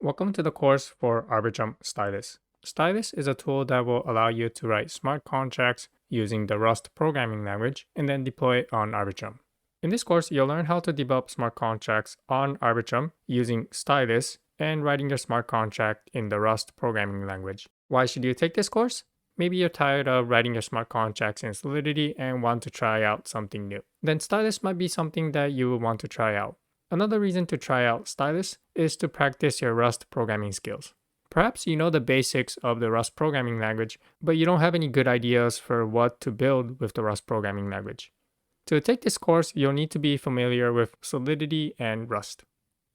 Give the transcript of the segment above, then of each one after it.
Welcome to the course for Arbitrum Stylus. Stylus is a tool that will allow you to write smart contracts using the Rust programming language and then deploy it on Arbitrum. In this course, you'll learn how to develop smart contracts on Arbitrum using Stylus and writing your smart contract in the Rust programming language. Why should you take this course? Maybe you're tired of writing your smart contracts in Solidity and want to try out something new. Then Stylus might be something that you will want to try out. Another reason to try out Stylus is to practice your Rust programming skills. Perhaps you know the basics of the Rust programming language, but you don't have any good ideas for what to build with the Rust programming language. To take this course, you'll need to be familiar with Solidity and Rust.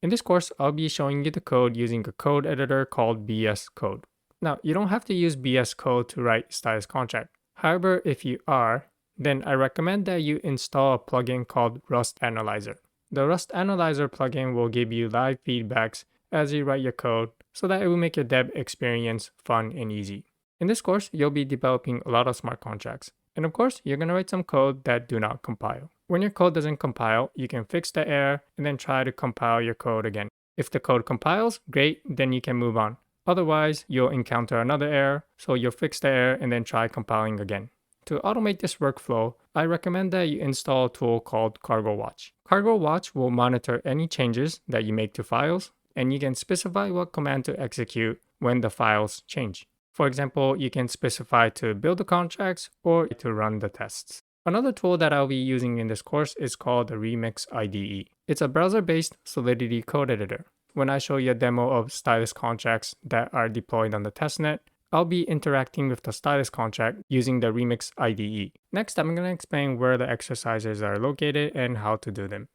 In this course, I'll be showing you the code using a code editor called VS Code. Now, you don't have to use VS Code to write Stylus contract. However, if you are, then I recommend that you install a plugin called Rust Analyzer. The Rust Analyzer plugin will give you live feedbacks as you write your code so that it will make your dev experience fun and easy. In this course, you'll be developing a lot of smart contracts. And of course, you're going to write some code that do not compile. When your code doesn't compile, you can fix the error and then try to compile your code again. If the code compiles, great, then you can move on. Otherwise, you'll encounter another error, so you'll fix the error and then try compiling again. To automate this workflow, I recommend that you install a tool called Cargo Watch. Cargo Watch will monitor any changes that you make to files, and you can specify what command to execute when the files change. For example, you can specify to build the contracts or to run the tests. Another tool that I'll be using in this course is called the Remix IDE. It's a browser-based Solidity code editor. When I show you a demo of Stylus contracts that are deployed on the testnet, I'll be interacting with the Stylus contract using the Remix IDE. Next, I'm going to explain where the exercises are located and how to do them.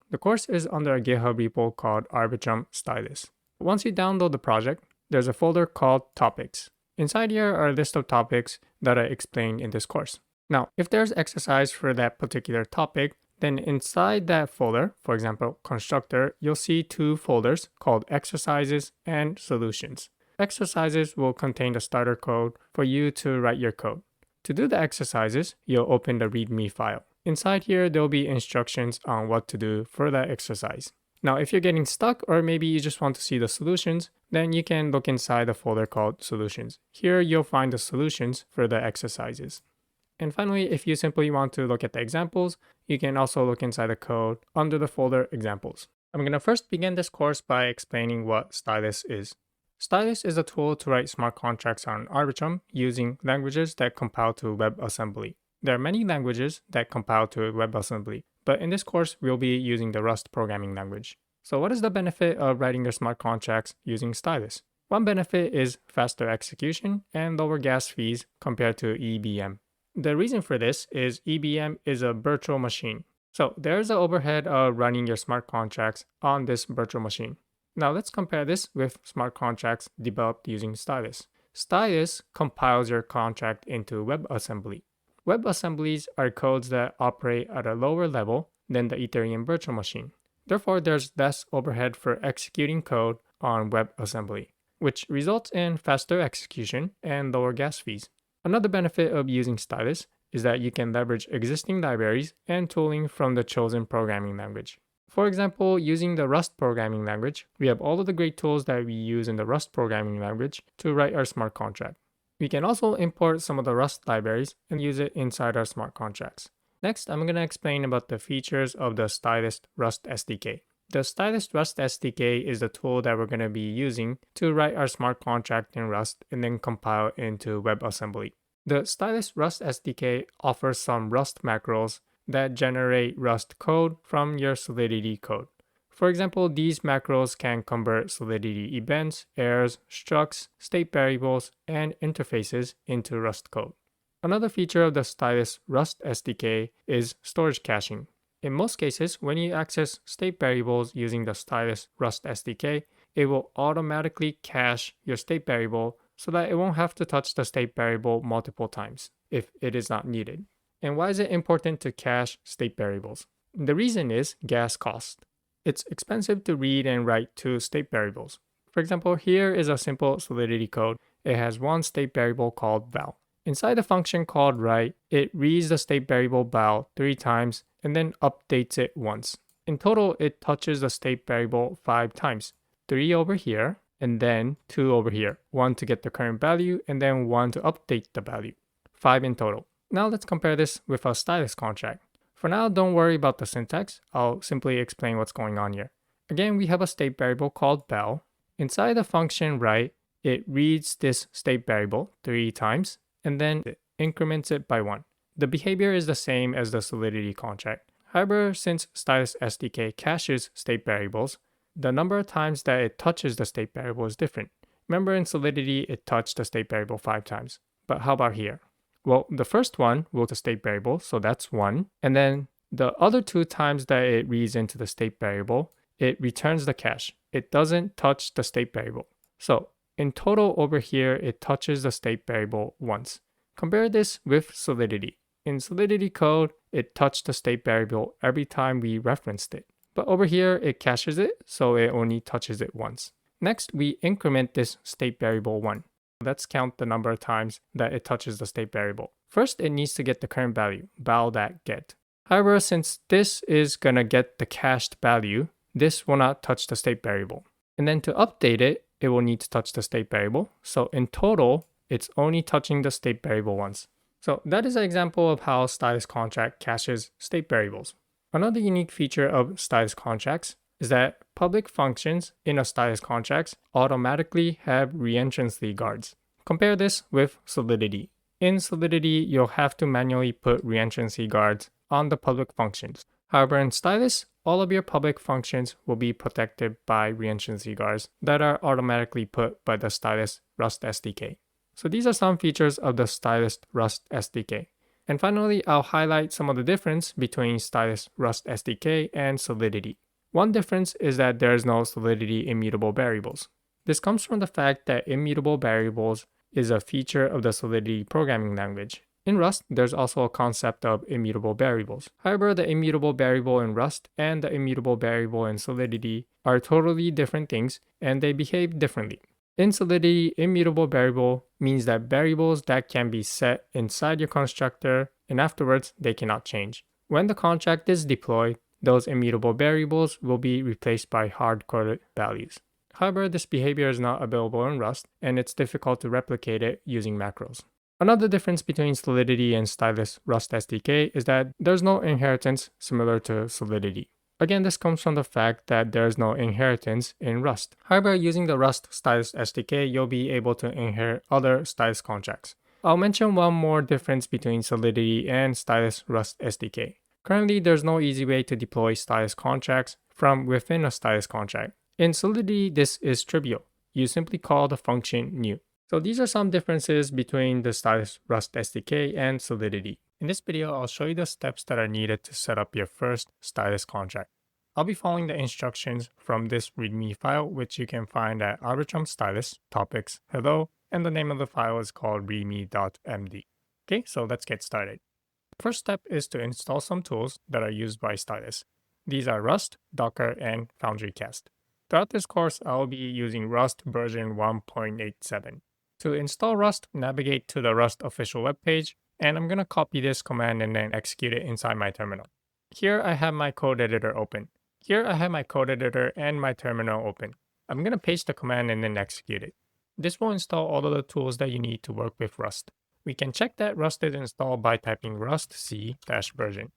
The course is under a GitHub repo called Arbitrum Stylus. Once you download the project, there's a folder called Topics. Inside here are a list of topics that I explained in this course. Now, if there's exercise for that particular topic, then inside that folder, for example, Constructor, you'll see two folders called Exercises and Solutions. Exercises will contain the starter code for you to write your code. To do the exercises, you'll open the README file. Inside here, there'll be instructions on what to do for that exercise. Now, if you're getting stuck or maybe you just want to see the solutions, then you can look inside the folder called Solutions. Here, you'll find the solutions for the exercises. And finally, if you simply want to look at the examples, you can also look inside the code under the folder Examples. I'm going to first begin this course by explaining what Stylus is. Stylus is a tool to write smart contracts on Arbitrum using languages that compile to WebAssembly. There are many languages that compile to WebAssembly, but in this course, we'll be using the Rust programming language. So what is the benefit of writing your smart contracts using Stylus? One benefit is faster execution and lower gas fees compared to EBM. The reason for this is EBM is a virtual machine. So there's an overhead of running your smart contracts on this virtual machine. Now let's compare this with smart contracts developed using Stylus. Stylus compiles your contract into WebAssembly. WebAssemblies are codes that operate at a lower level than the Ethereum virtual machine. Therefore, there's less overhead for executing code on WebAssembly, which results in faster execution and lower gas fees. Another benefit of using Stylus is that you can leverage existing libraries and tooling from the chosen programming language. For example, using the Rust programming language, we have all of the great tools that we use in the Rust programming language to write our smart contract. We can also import some of the Rust libraries and use it inside our smart contracts. Next, I'm going to explain about the features of the Stylus Rust SDK. The Stylus Rust SDK is the tool that we're going to be using to write our smart contract in Rust and then compile into WebAssembly. The Stylus Rust SDK offers some Rust macros that generate Rust code from your Solidity code. For example, these macros can convert Solidity events, errors, structs, state variables, and interfaces into Rust code. Another feature of the Stylus Rust SDK is storage caching. In most cases, when you access state variables using the Stylus Rust SDK, it will automatically cache your state variable so that it won't have to touch the state variable multiple times if it is not needed. And why is it important to cache state variables? The reason is gas cost. It's expensive to read and write two state variables. For example, here is a simple Solidity code. It has one state variable called val. Inside the function called write, it reads the state variable val 3 times and then updates it once. In total, it touches the state variable 5 times. 3 over here and then 2 over here, 1 to get the current value, and then 1 to update the value. 5 in total. Now let's compare this with a Stylus contract. For now, don't worry about the syntax. I'll simply explain what's going on here. Again, we have a state variable called bell. Inside the function write, it reads this state variable 3 times, and then it increments it by 1. The behavior is the same as the Solidity contract. However, since Stylus SDK caches state variables, the number of times that it touches the state variable is different. Remember in Solidity, it touched the state variable 5 times. But how about here? Well, the first one will the state variable, so that's 1. And then the other 2 times that it reads into the state variable, it returns the cache. It doesn't touch the state variable. So in total over here, it touches the state variable once. Compare this with Solidity. In Solidity code, it touched the state variable every time we referenced it. But over here, it caches it, so it only touches it once. Next, we increment this state variable 1. Let's count the number of times that it touches the state variable. First, it needs to get the current value, val that get. However, since this is gonna get the cached value, this will not touch the state variable. And then to update it, it will need to touch the state variable. So in total, it's only touching the state variable once. So that is an example of how Stylus contract caches state variables. Another unique feature of Stylus contracts is that public functions in a Stylus contracts automatically have reentrancy guards. Compare this with Solidity. In Solidity, you'll have to manually put reentrancy guards on the public functions. However, in Stylus, all of your public functions will be protected by reentrancy guards that are automatically put by the Stylus Rust SDK. So these are some features of the Stylus Rust SDK. And finally, I'll highlight some of the difference between Stylus Rust SDK and Solidity. One difference is that there is no Solidity immutable variables. This comes from the fact that immutable variables is a feature of the Solidity programming language. In Rust, there's also a concept of immutable variables. However, the immutable variable in Rust and the immutable variable in Solidity are totally different things, and they behave differently. In Solidity, immutable variable means that variables that can be set inside your constructor, and afterwards, they cannot change. When the contract is deployed, those immutable variables will be replaced by hard-coded values. However, this behavior is not available in Rust, and it's difficult to replicate it using macros. Another difference between Solidity and Stylus Rust SDK is that there's no inheritance similar to Solidity. Again, this comes from the fact that there's no inheritance in Rust. However, using the Rust Stylus SDK, you'll be able to inherit other Stylus contracts. I'll mention one more difference between Solidity and Stylus Rust SDK. Currently, there's no easy way to deploy Stylus contracts from within a Stylus contract. In Solidity, this is trivial. You simply call the function new. So these are some differences between the Stylus Rust SDK and Solidity. In this video, I'll show you the steps that are needed to set up your first Stylus contract. I'll be following the instructions from this README file, which you can find at Arbitrum Stylus, topics, hello, and the name of the file is called readme.md. Okay, so let's get started. First step is to install some tools that are used by Stylus. These are Rust, Docker, and FoundryCast. Throughout this course, I'll be using Rust version 1.87. To install Rust, navigate to the Rust official webpage, and I'm going to copy this command and then execute it inside my terminal. Here I have my code editor open. Here I have my code editor and my terminal open. I'm going to paste the command and then execute it. This will install all of the tools that you need to work with Rust. We can check that Rust is installed by typing rust c-version.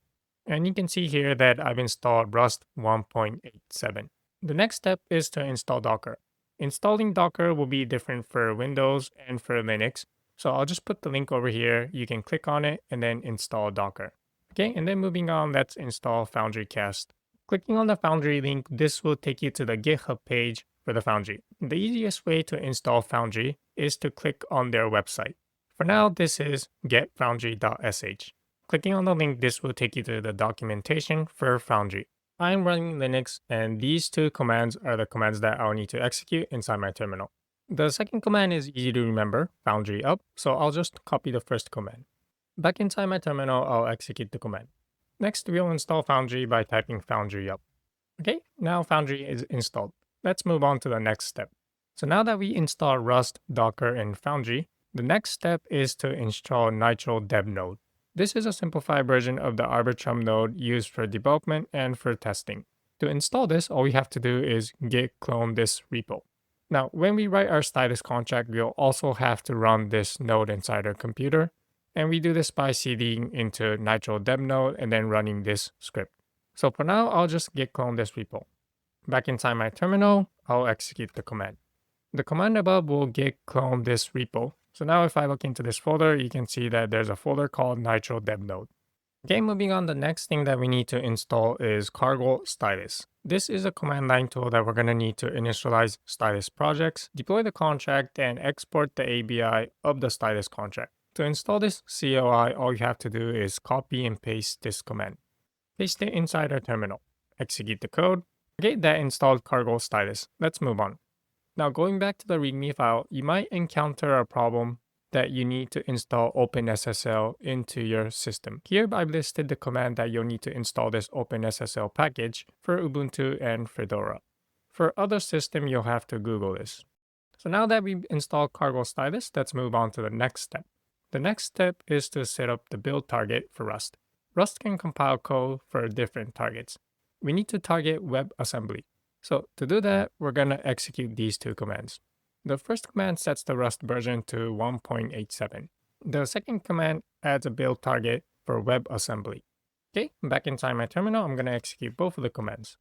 And you can see here that I've installed Rust 1.87. The next step is to install Docker. Installing Docker will be different for Windows and for Linux. So I'll just put the link over here. You can click on it and then install Docker. Okay, and then moving on, let's install FoundryCast. Clicking on the Foundry link, this will take you to the GitHub page for the Foundry. The easiest way to install Foundry is to click on their website. For now, this is getfoundry.sh. Clicking on the link, this will take you to the documentation for Foundry. I'm running Linux, and these two commands are the commands that I'll need to execute inside my terminal. The second command is easy to remember, Foundry up, so I'll just copy the first command. Back inside my terminal, I'll execute the command. Next, we'll install Foundry by typing Foundry up. Okay, now Foundry is installed. Let's move on to the next step. So now that we install Rust, Docker, and Foundry, the next step is to install Nitro Dev Node. This is a simplified version of the Arbitrum node used for development and for testing. To install this, all we have to do is git clone this repo. Now, when we write our Stylus contract, we'll also have to run this node inside our computer. And we do this by cding into nitro dev node and then running this script. So for now, I'll just git clone this repo. Back inside my terminal, I'll execute the command. The command above will git clone this repo. So now if I look into this folder, you can see that there's a folder called nitro dev node. Okay, moving on, the next thing that we need to install is cargo Stylus. This is a command line tool that we're going to need to initialize Stylus projects, deploy the contract, and export the ABI of the Stylus contract. To install this CLI, all you have to do is copy and paste this command. Paste it inside our terminal. Execute the code. Okay, that installed cargo Stylus. Let's move on. Now going back to the README file, you might encounter a problem that you need to install OpenSSL into your system. Here I've listed the command that you'll need to install this OpenSSL package for Ubuntu and Fedora. For other systems, you'll have to Google this. So now that we've installed cargo Stylus, let's move on to the next step. The next step is to set up the build target for Rust. Rust can compile code for different targets. We need to target WebAssembly. So to do that, we're going to execute these two commands. The first command sets the Rust version to 1.87. The second command adds a build target for WebAssembly. Okay, back inside my terminal, I'm going to execute both of the commands.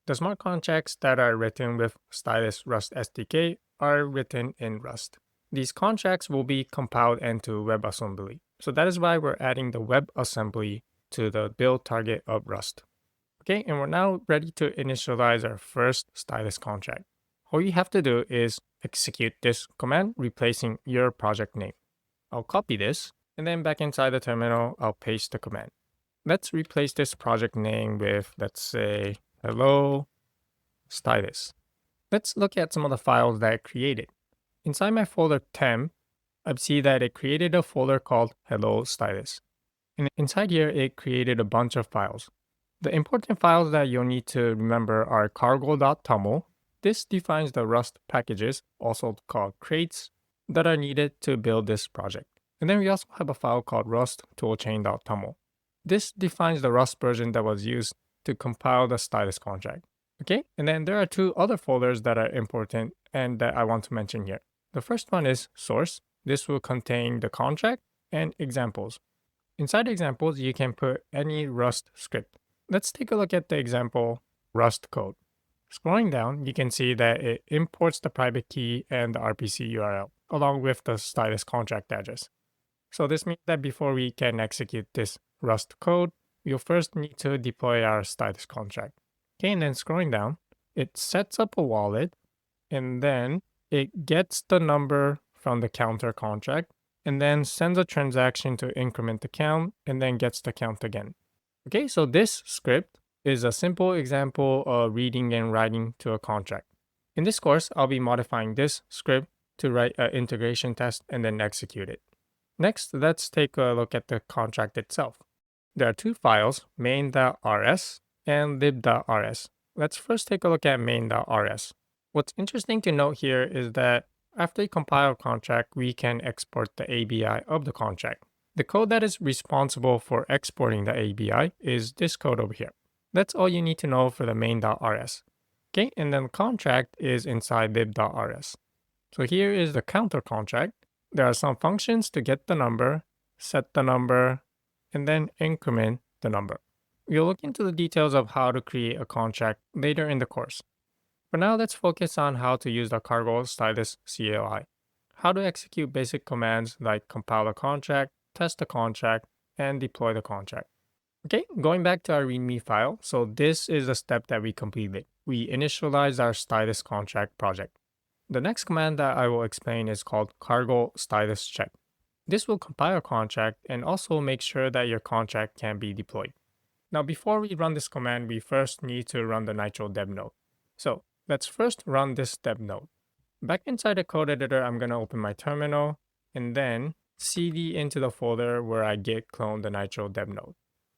The smart contracts that are written with Stylus Rust SDK are written in Rust. These contracts will be compiled into WebAssembly. So that is why we're adding the WebAssembly to the build target of Rust. Okay, and we're now ready to initialize our first Stylus contract. All you have to do is execute this command, replacing your project name. I'll copy this, and then back inside the terminal, I'll paste the command. Let's replace this project name with, let's say, hello Stylus. Let's look at some of the files that I created. Inside my folder temp, I see that it created a folder called hello Stylus. And inside here, it created a bunch of files. The important files that you'll need to remember are cargo.toml. This defines the Rust packages, also called crates, that are needed to build this project. And then we also have a file called rust toolchain.toml. This defines the Rust version that was used to compile the Stylus contract. Okay, and then there are two other folders that are important and that I want to mention here. The first one is source. This will contain the contract and examples. Inside examples, you can put any Rust script. Let's take a look at the example Rust code. Scrolling down, you can see that it imports the private key and the RPC URL, along with the Stylus contract address. So this means that before we can execute this Rust code, we'll first need to deploy our Stylus contract. Okay, and then scrolling down, it sets up a wallet, and then it gets the number from the counter contract, and then sends a transaction to increment the count, and then gets the count again. Okay, so this script is a simple example of reading and writing to a contract. In this course, I'll be modifying this script to write an integration test and then execute it. Next, let's take a look at the contract itself. There are two files, main.rs and lib.rs. Let's first take a look at main.rs. What's interesting to note here is that after you compile a contract, we can export the ABI of the contract. The code that is responsible for exporting the ABI is this code over here. That's all you need to know for the main.rs. Okay, and then contract is inside lib.rs. So here is the counter contract. There are some functions to get the number, set the number, and then increment the number. We'll look into the details of how to create a contract later in the course. For now, let's focus on how to use the cargo Stylus CLI. How to execute basic commands like compile a contract, test the contract, and deploy the contract. Okay, going back to our README file, so this is the step that we completed. We initialized our Stylus contract project. The next command that I will explain is called cargo Stylus check. This will compile a contract and also make sure that your contract can be deployed. Now, before we run this command, we first need to run the nitro dev node. So let's first run this dev node. Back inside the code editor, I'm going to open my terminal and then cd into the folder where I git clone the nitro dev node.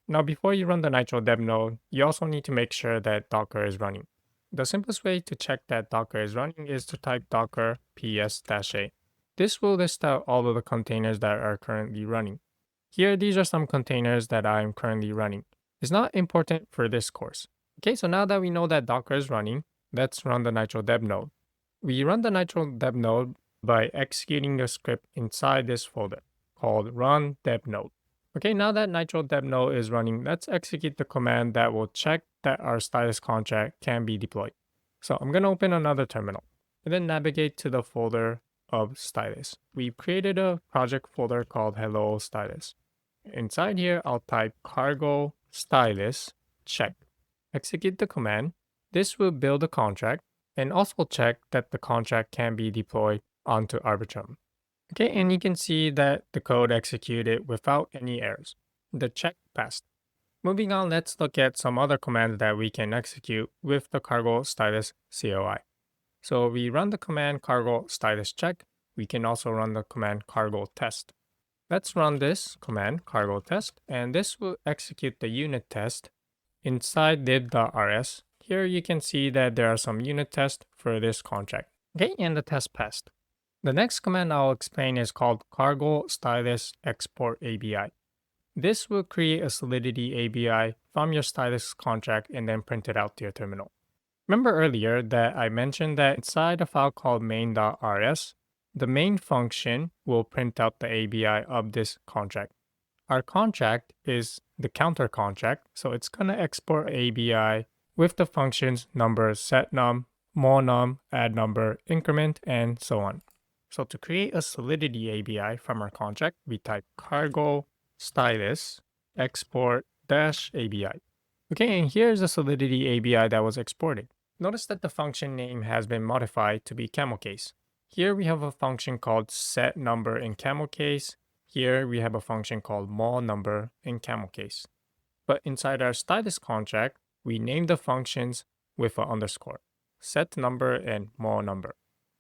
Now, before you run the nitro dev node, you also need to make sure that Docker is running. The simplest way to check that Docker is running is to type docker ps-a. This will list out all of the containers that are currently running. Here, these are some containers that I am currently running. It's not important for this course. Okay, so now that we know that Docker is running, let's run the nitro dev node. We run the Nitro dev node by executing the script inside this folder called run dev node. Okay, now that Nitro dev node is running, let's execute the command that will check that our Stylus contract can be deployed. So I'm going to open another terminal and then navigate to the folder of Stylus. We've created a project folder called Hello Stylus. Inside here, I'll type cargo Stylus check. Execute the command. This will build a contract and also check that the contract can be deployed onto Arbitrum. Okay, and you can see that the code executed without any errors. The check passed. Moving on, let's look at some other commands that we can execute with the cargo Stylus CLI. So we run the command cargo Stylus check. We can also run the command cargo test. Let's run this command cargo test, and this will execute the unit test inside div.rs. Here you can see that there are some unit tests for this contract. Okay, and the test passed. The next command I'll explain is called cargo Stylus export ABI. This will create a Solidity ABI from your Stylus contract and then print it out to your terminal. Remember earlier that I mentioned that inside a file called main.rs, the main function will print out the ABI of this contract. Our contract is the counter contract, so it's going to export ABI with the functions number setNum, molNum, addNumber, increment, and so on. So to create a Solidity ABI from our contract, we type cargo Stylus export -ABI. Okay, and here's the Solidity ABI that was exported. Notice that the function name has been modified to be camel case. Here we have a function called setNumber in camel case. Here we have a function called molNumber in camel case. But inside our Stylus contract, we name the functions with an underscore, setNumber and molNumber.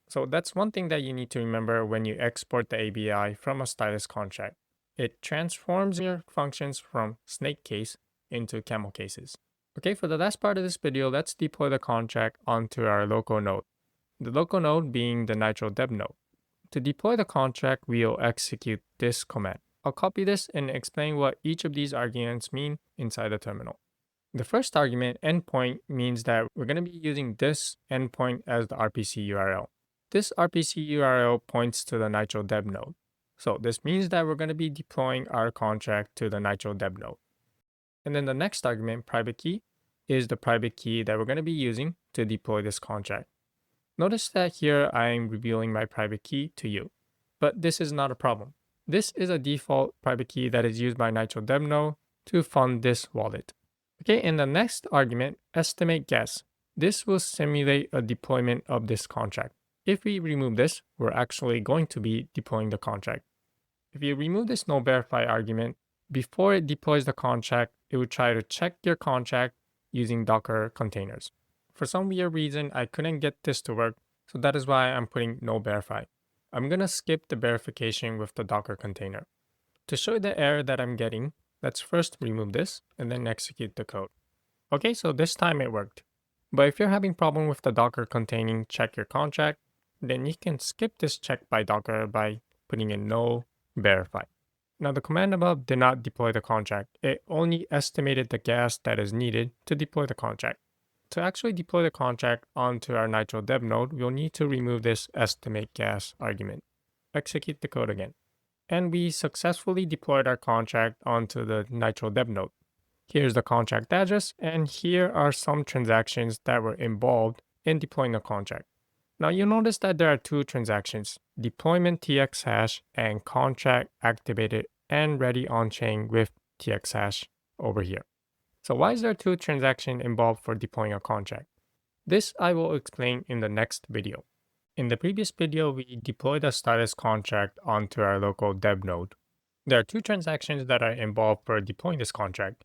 So that's one thing that you need to remember when you export the ABI from a Stylus contract. It transforms your functions from snake case into camel cases. Okay, for the last part of this video, let's deploy the contract onto our local node. The local node being the Nitro dev node. To deploy the contract, we'll execute this command. I'll copy this and explain what each of these arguments mean inside the terminal. The first argument, endpoint, means that we're going to be using this endpoint as the RPC URL. This RPC URL points to the Nitro dev node. So this means that we're going to be deploying our contract to the Nitro dev node. And then the next argument, private key, is the private key that we're going to be using to deploy this contract. Notice that here I am revealing my private key to you, but this is not a problem. This is a default private key that is used by Nitro dev node to fund this wallet. Okay, and the next argument, estimate guess. This will simulate a deployment of this contract. If we remove this, we're actually going to be deploying the contract. If you remove this no verify argument, before it deploys the contract, it would try to check your contract using Docker containers. For some weird reason, I couldn't get this to work, so that is why I'm putting no verify. I'm going to skip the verification with the Docker container. To show you the error that I'm getting, let's first remove this and then execute the code. Okay, so this time it worked. But if you're having problem with the Docker containing check your contract, then you can skip this check by Docker by putting in no verify. Now the command above did not deploy the contract. It only estimated the gas that is needed to deploy the contract. To actually deploy the contract onto our Nitro dev node, we'll need to remove this estimate gas argument. Execute the code again. And we successfully deployed our contract onto the Nitro dev node. Here's the contract address, and here are some transactions that were involved in deploying the contract. Now you'll notice that there are two transactions, deployment TX hash and contract activated and ready on chain with TX hash over here. So why is there two transactions involved for deploying a contract? This I will explain in the next video. In the previous video, we deployed a Stylus contract onto our local dev node. There are two transactions that are involved for deploying this contract.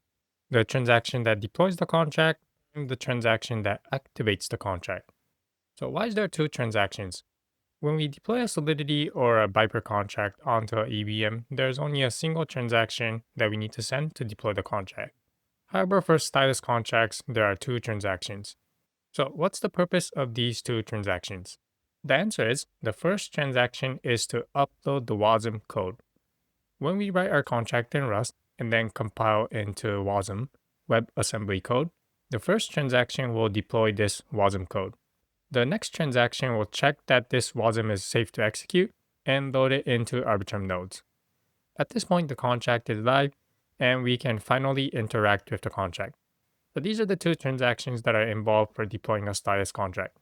The transaction that deploys the contract and the transaction that activates the contract. So why is there two transactions? When we deploy a Solidity or a Viper contract onto an EVM, there's only a single transaction that we need to send to deploy the contract. However, for Stylus contracts, there are two transactions. So what's the purpose of these two transactions? The answer is, the first transaction is to upload the WASM code. When we write our contract in Rust and then compile into WASM, WebAssembly code, the first transaction will deploy this WASM code. The next transaction will check that this WASM is safe to execute and load it into Arbitrum nodes. At this point, the contract is live and we can finally interact with the contract. So these are the two transactions that are involved for deploying a Stylus contract.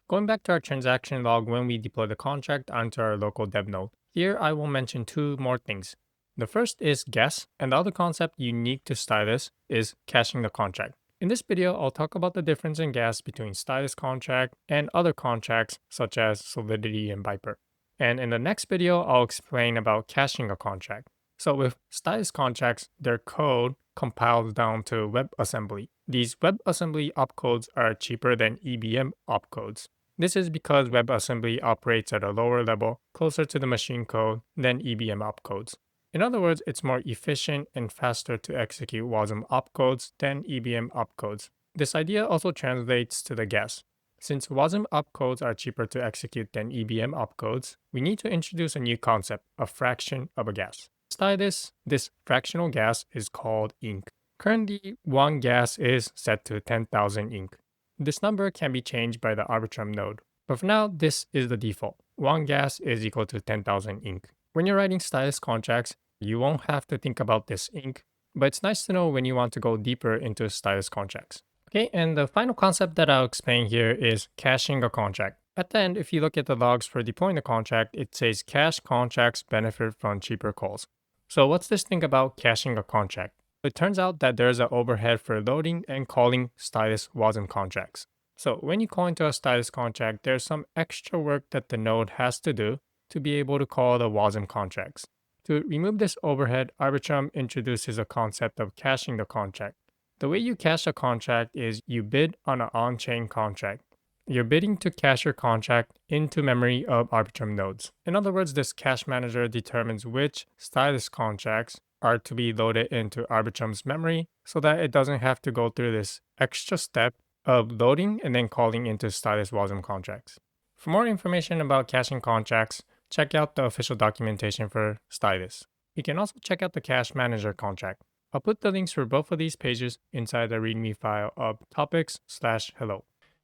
Going back to our transaction log when we deploy the contract onto our local dev node, here I will mention two more things. The first is guess, and the other concept unique to Stylus is caching the contract. In this video, I'll talk about the difference in gas between Stylus contract and other contracts such as Solidity and Viper. And in the next video, I'll explain about caching a contract. So with Stylus contracts, their code compiles down to WebAssembly. These WebAssembly opcodes are cheaper than EBM opcodes. This is because WebAssembly operates at a lower level, closer to the machine code than EBM opcodes. In other words, it's more efficient and faster to execute WASM opcodes than EBM opcodes. This idea also translates to the gas. Since WASM opcodes are cheaper to execute than EBM opcodes, we need to introduce a new concept, a fraction of a gas. Stylus, this fractional gas is called ink. Currently, one gas is set to 10,000 ink. This number can be changed by the Arbitrum node, but for now, this is the default. One gas is equal to 10,000 ink. When you're writing Stylus contracts, you won't have to think about this ink, but it's nice to know when you want to go deeper into Stylus contracts. Okay, and the final concept that I'll explain here is caching a contract. At the end, if you look at the logs for deploying the contract, it says cache contracts benefit from cheaper calls. So what's this thing about caching a contract? It turns out that there's an overhead for loading and calling Stylus WASM contracts. So when you call into a Stylus contract, there's some extra work that the node has to do to be able to call the WASM contracts. To remove this overhead, Arbitrum introduces a concept of caching the contract. The way you cache a contract is you bid on an on-chain contract. You're bidding to cache your contract into memory of Arbitrum nodes. In other words, this cache manager determines which Stylus contracts are to be loaded into Arbitrum's memory so that it doesn't have to go through this extra step of loading and then calling into Stylus WASM contracts. For more information about caching contracts, check out the official documentation for Stylus. You can also check out the cache manager contract. I'll put the links for both of these pages inside the README file of topics/hello.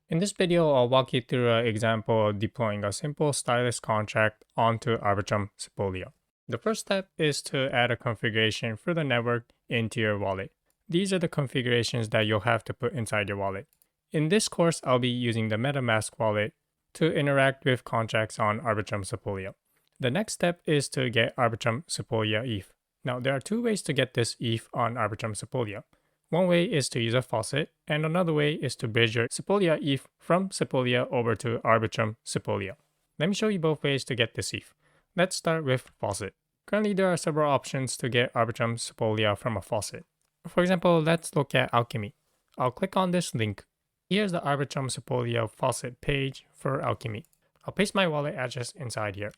In this video, I'll walk you through an example of deploying a simple Stylus contract onto Arbitrum Sepolia. The first step is to add a configuration for the network into your wallet. These are the configurations that you'll have to put inside your wallet. In this course, I'll be using the MetaMask wallet to interact with contracts on Arbitrum Sepolia. The next step is to get Arbitrum Sepolia ETH. Now, there are two ways to get this ETH on Arbitrum Sepolia. One way is to use a faucet, and another way is to bridge your Sepolia ETH from Sepolia over to Arbitrum Sepolia. Let me show you both ways to get this ETH. Let's start with faucet. Currently, there are several options to get Arbitrum Sepolia from a faucet. For example, let's look at Alchemy. I'll click on this link. Here's the Arbitrum Sepolia faucet page for Alchemy. I'll paste my wallet address inside here,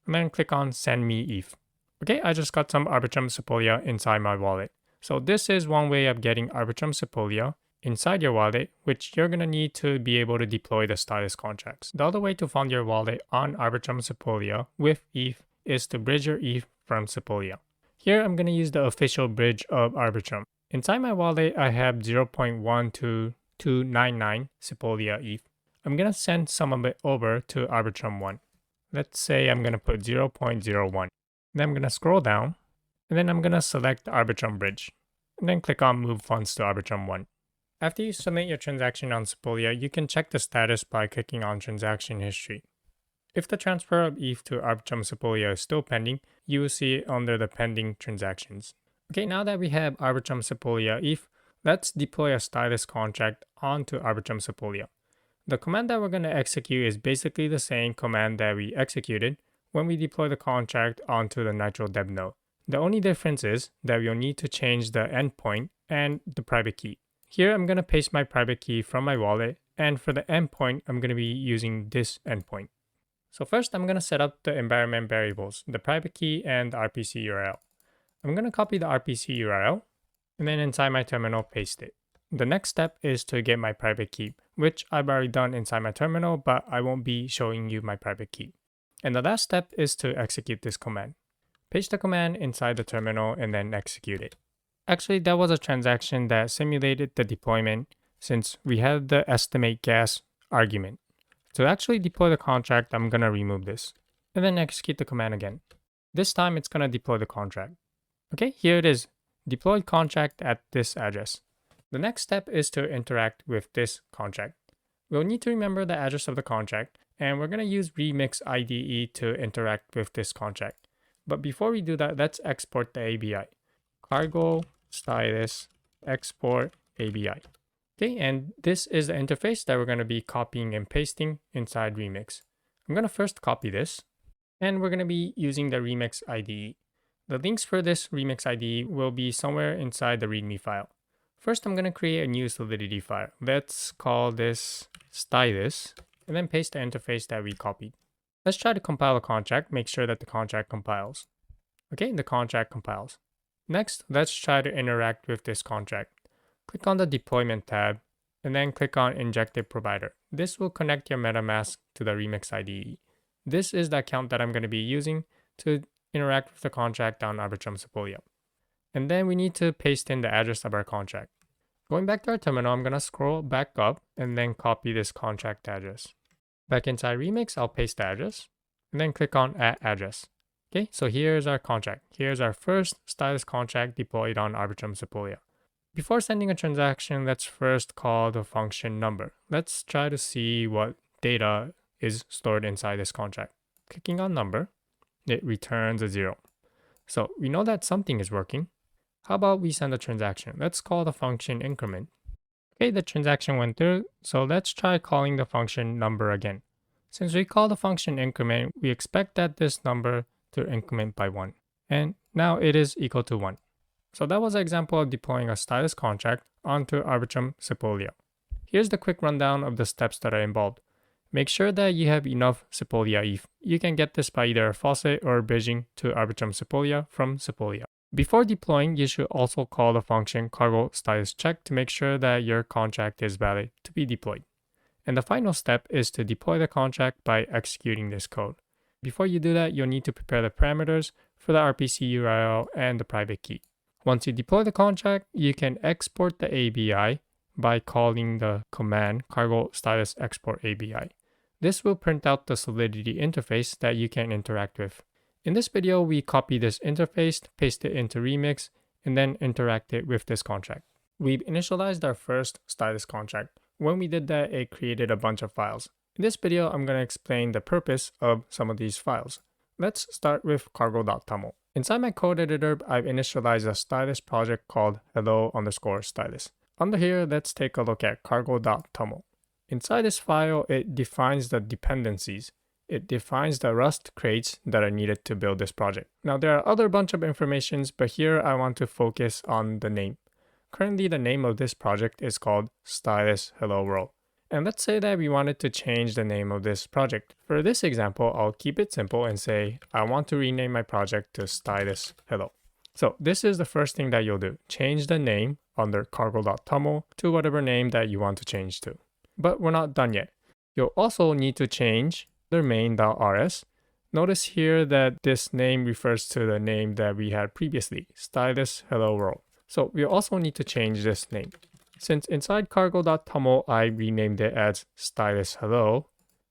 and then click on Send Me ETH. Okay, I just got some Arbitrum Sepolia inside my wallet. So this is one way of getting Arbitrum Sepolia inside your wallet, which you're going to need to be able to deploy the Stylus contracts. The other way to fund your wallet on Arbitrum Sepolia with ETH is to bridge your ETH from Sepolia. Here I'm going to use the official bridge of Arbitrum. Inside my wallet, I have 0.12299 Sepolia ETH. I'm going to send some of it over to Arbitrum 1. Let's say I'm going to put 0.01. Then I'm going to scroll down, and then I'm going to select the Arbitrum bridge, and then click on Move Funds to Arbitrum 1. After you submit your transaction on Sepolia, you can check the status by clicking on Transaction History. If the transfer of ETH to Arbitrum Sepolia is still pending, you will see it under the Pending Transactions. Okay, now that we have Arbitrum Sepolia ETH, let's deploy a Stylus contract onto Arbitrum Sepolia. The command that we're going to execute is basically the same command that we executed when we deploy the contract onto the Nitro dev node. The only difference is that we'll need to change the endpoint and the private key. Here I'm going to paste my private key from my wallet, and for the endpoint, I'm going to be using this endpoint. So first, I'm going to set up the environment variables, the private key and the RPC URL. I'm going to copy the RPC URL, and then inside my terminal, paste it. The next step is to get my private key, which I've already done inside my terminal, but I won't be showing you my private key. And the last step is to execute this command. Paste the command inside the terminal and then execute it. Actually, that was a transaction that simulated the deployment since we had the estimate gas argument. To actually deploy the contract, I'm going to remove this and then execute the command again. This time it's going to deploy the contract. Okay, here it is, deployed contract at this address. The next step is to interact with this contract. We'll need to remember the address of the contract, and we're going to use Remix IDE to interact with this contract. But before we do that, let's export the ABI. Cargo Stylus export ABI. Okay, and this is the interface that we're going to be copying and pasting inside Remix. I'm going to first copy this, and we're going to be using the Remix IDE. The links for this Remix IDE will be somewhere inside the README file. First, I'm going to create a new Solidity file. Let's call this Stylus, and then paste the interface that we copied. Let's try to compile a contract, make sure that the contract compiles. Okay, the contract compiles. Next, let's try to interact with this contract. Click on the Deployment tab, and then click on Injected Provider. This will connect your MetaMask to the Remix IDE. This is the account that I'm going to be using to interact with the contract on Arbitrum Sepolia. And then we need to paste in the address of our contract. Going back to our terminal, I'm going to scroll back up and then copy this contract address. Back inside Remix, I'll paste the address and then click on Add Address. Okay, so here's our contract. Here's our first Stylus contract deployed on Arbitrum Sepolia. Before sending a transaction, let's first call the function number. Let's try to see what data is stored inside this contract. Clicking on number, it returns a 0. So we know that something is working. How about we send a transaction? Let's call the function increment. Okay, the transaction went through, so let's try calling the function number again. Since we call the function increment, we expect that this number to increment by 1. And now it is equal to 1. So that was an example of deploying a Stylus contract onto Arbitrum Sepolia. Here's the quick rundown of the steps that are involved. Make sure that you have enough Sepolia ETH. You can get this by either faucet or bridging to Arbitrum Sepolia from Sepolia. Before deploying, you should also call the function cargo Stylus check to make sure that your contract is valid to be deployed. And the final step is to deploy the contract by executing this code. Before you do that, you'll need to prepare the parameters for the RPC URL and the private key. Once you deploy the contract, you can export the ABI by calling the command cargo Stylus export ABI. This will print out the Solidity interface that you can interact with. In this video, we copy this interface, paste it into Remix, and then interact it with this contract. We've initialized our first Stylus contract. When we did that, it created a bunch of files. In this video, I'm going to explain the purpose of some of these files. Let's start with cargo.toml. Inside my code editor, I've initialized a Stylus project called hello_Stylus. Under here, let's take a look at cargo.toml. Inside this file, it defines the dependencies. It defines the Rust crates that are needed to build this project. Now, there are other bunch of informations, but here I want to focus on the name. Currently, the name of this project is called Stylus Hello World. And let's say that we wanted to change the name of this project. For this example, I'll keep it simple and say, I want to rename my project to Stylus Hello. So this is the first thing that you'll do. Change the name under cargo.toml to whatever name that you want to change to. But we're not done yet. You'll also need to change the main.rs. Notice here that this name refers to the name that we had previously, Stylus Hello World. So we also need to change this name. Since inside cargo.toml I renamed it as Stylus Hello,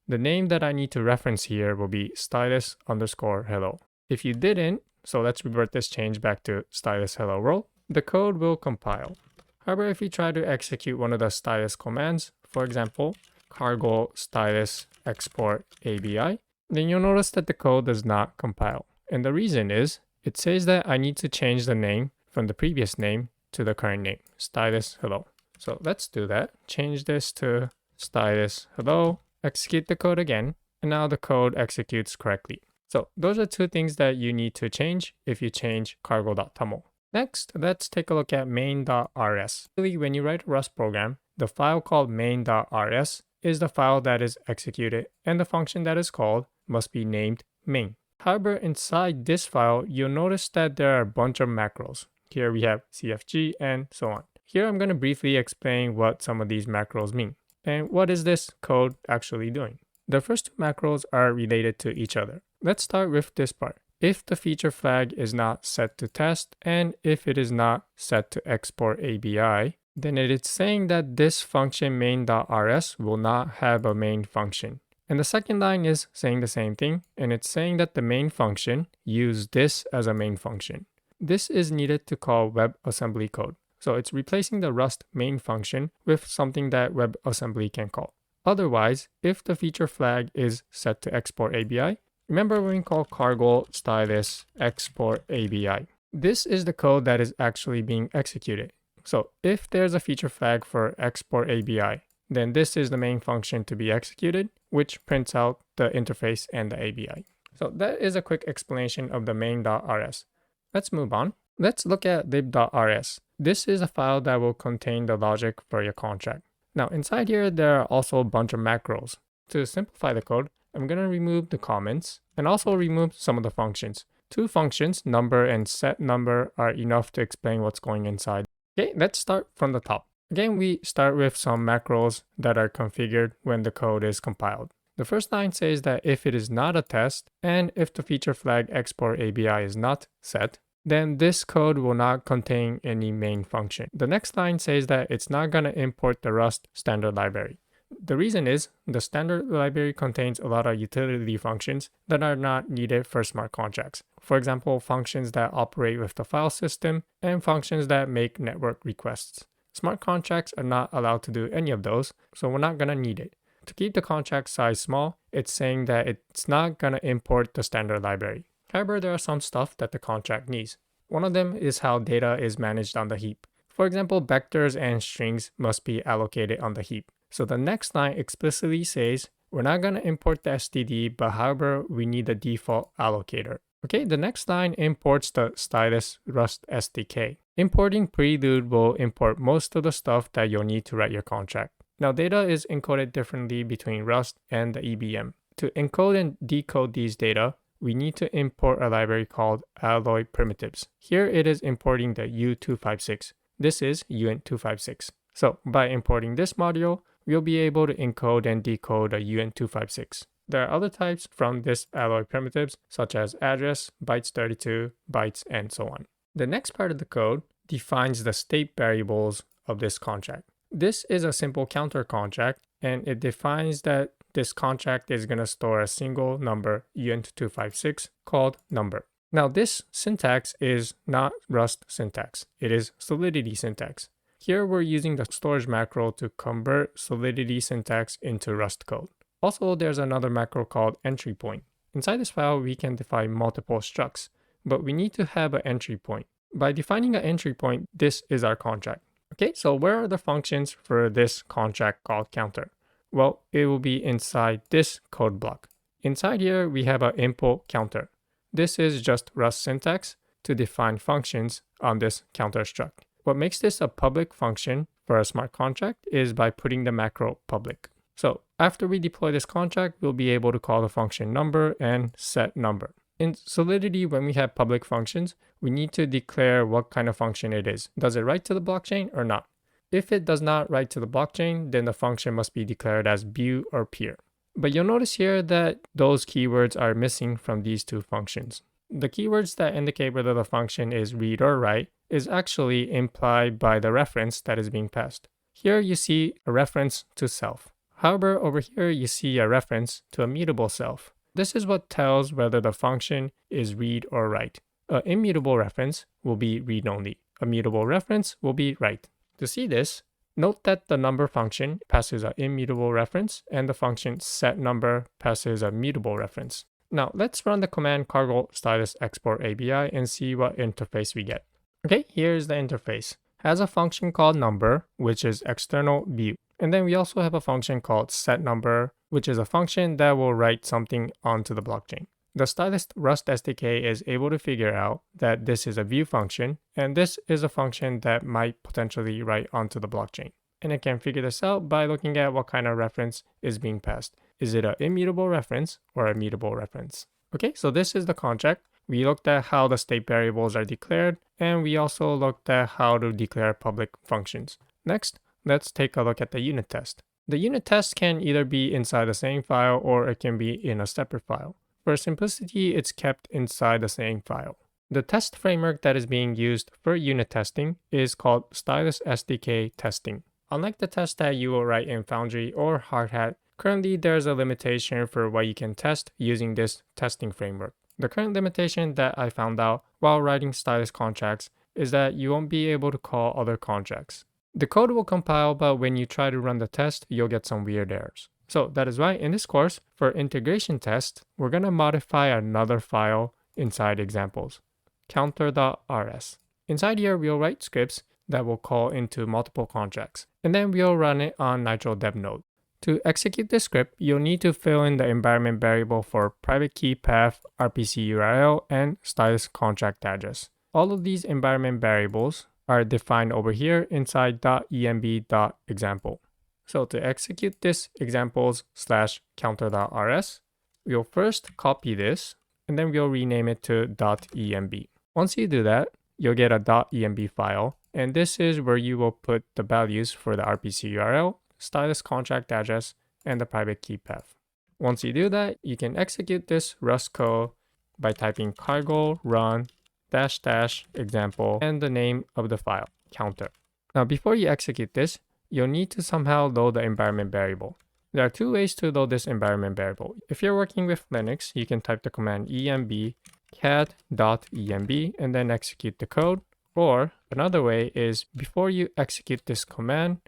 the name that I need to reference here will be Stylus_Hello. If you didn't, so let's revert this change back to Stylus Hello World, the code will compile. However, if you try to execute one of the Stylus commands, for example, cargo Stylus export ABI, then you'll notice that the code does not compile. And the reason is, it says that I need to change the name from the previous name to the current name, Stylus Hello. So let's do that. Change this to Stylus Hello, execute the code again, and now the code executes correctly. So those are two things that you need to change if you change cargo.toml. Next, let's take a look at main.rs. When you write a Rust program, the file called main.rs is the file that is executed, and the function that is called must be named main. However, inside this file, you'll notice that there are a bunch of macros. Here we have CFG and so on. Here I'm going to briefly explain what some of these macros mean. And what is this code actually doing? The first two macros are related to each other. Let's start with this part. If the feature flag is not set to test, and if it is not set to export ABI, then it is saying that this function main.rs will not have a main function. And the second line is saying the same thing, and it's saying that the main function use this as a main function. This is needed to call WebAssembly code. So it's replacing the Rust main function with something that WebAssembly can call. Otherwise, if the feature flag is set to export ABI, remember when we call cargo stylus export ABI. This is the code that is actually being executed. So if there's a feature flag for export ABI, then this is the main function to be executed, which prints out the interface and the ABI. So that is a quick explanation of the main.rs. Let's move on. Let's look at lib.rs. This is a file that will contain the logic for your contract. Now inside here, there are also a bunch of macros. To simplify the code, I'm going to remove the comments and also remove some of the functions. Two functions, number and set number, are enough to explain what's going inside. Okay, let's start from the top. Again, we start with some macros that are configured when the code is compiled. The first line says that if it is not a test and if the feature flag export ABI is not set, then this code will not contain any main function. The next line says that it's not going to import the Rust standard library. The reason is the standard library contains a lot of utility functions that are not needed for smart contracts. For example, functions that operate with the file system and functions that make network requests. Smart contracts are not allowed to do any of those, so we're not going to need it. To keep the contract size small, it's saying that it's not going to import the standard library. However, there are some stuff that the contract needs. One of them is how data is managed on the heap. For example, vectors and strings must be allocated on the heap. So the next line explicitly says, we're not going to import the std, but however, we need the default allocator. Okay, the next line imports the Stylus Rust SDK. Importing Prelude will import most of the stuff that you'll need to write your contract. Now, data is encoded differently between Rust and the EBM. To encode and decode these data, we need to import a library called alloy primitives. Here it is importing the U256. This is uint256. So by importing this module, we'll be able to encode and decode a uint256. There are other types from this alloy primitives, such as address, bytes 32, bytes, and so on. The next part of the code defines the state variables of this contract. This is a simple counter contract, and it defines that this contract is going to store a single number, uint256, called number. Now this syntax is not Rust syntax. It is Solidity syntax. Here we're using the storage macro to convert Solidity syntax into Rust code. Also, there's another macro called entry point. Inside this file, we can define multiple structs, but we need to have an entry point. By defining an entry point, this is our contract. Okay, so where are the functions for this contract called counter? Well, it will be inside this code block. Inside here, we have an import counter. This is just Rust syntax to define functions on this counter struct. What makes this a public function for a smart contract is by putting the macro public. So after we deploy this contract, we'll be able to call the function number and set number. In Solidity, when we have public functions, we need to declare what kind of function it is. Does it write to the blockchain or not? If it does not write to the blockchain, then the function must be declared as view or peer. But you'll notice here that those keywords are missing from these two functions. The keywords that indicate whether the function is read or write is actually implied by the reference that is being passed. Here you see a reference to self. However, over here you see a reference to a mutable self. This is what tells whether the function is read or write. An immutable reference will be read only. A mutable reference will be write. To see this, note that the number function passes an immutable reference and the function set number passes a mutable reference. Now let's run the command cargo stylus export ABI and see what interface we get. Okay, here's the interface. Has a function called number, which is external view. And then we also have a function called setNumber, which is a function that will write something onto the blockchain. The Stylus Rust SDK is able to figure out that this is a view function, and this is a function that might potentially write onto the blockchain. And it can figure this out by looking at what kind of reference is being passed. Is it an immutable reference or a mutable reference? Okay, so this is the contract. We looked at how the state variables are declared, and we also looked at how to declare public functions. Next, let's take a look at the unit test. The unit test can either be inside the same file or it can be in a separate file. For simplicity, it's kept inside the same file. The test framework that is being used for unit testing is called Stylus SDK testing. Unlike the test that you will write in Foundry or Hardhat, Currently, there's a limitation for what you can test using this testing framework. The current limitation that I found out while writing Stylus contracts is that you won't be able to call other contracts. The code will compile, but when you try to run the test, you'll get some weird errors. So that is why in this course, for integration test, we're going to modify another file inside examples, counter.rs. Inside here, we'll write scripts that will call into multiple contracts, and then we'll run it on Nitro dev node. To execute this script, you'll need to fill in the environment variable for private key path, RPC URL, and Stylus contract address. All of these environment variables are defined over here inside .env.example. So to execute this examples/counter.rs, we'll first copy this, and then we'll rename it to .env. Once you do that, you'll get a .env file, and this is where you will put the values for the RPC URL, Stylus contract address, and the private key path. Once you do that, you can execute this Rust code by typing cargo run -- example and the name of the file, counter. Now, before you execute this, you'll need to somehow load the environment variable. There are two ways to load this environment variable. If you're working with Linux, you can type the command env cat.env and then execute the code. Or another way is before you execute this command,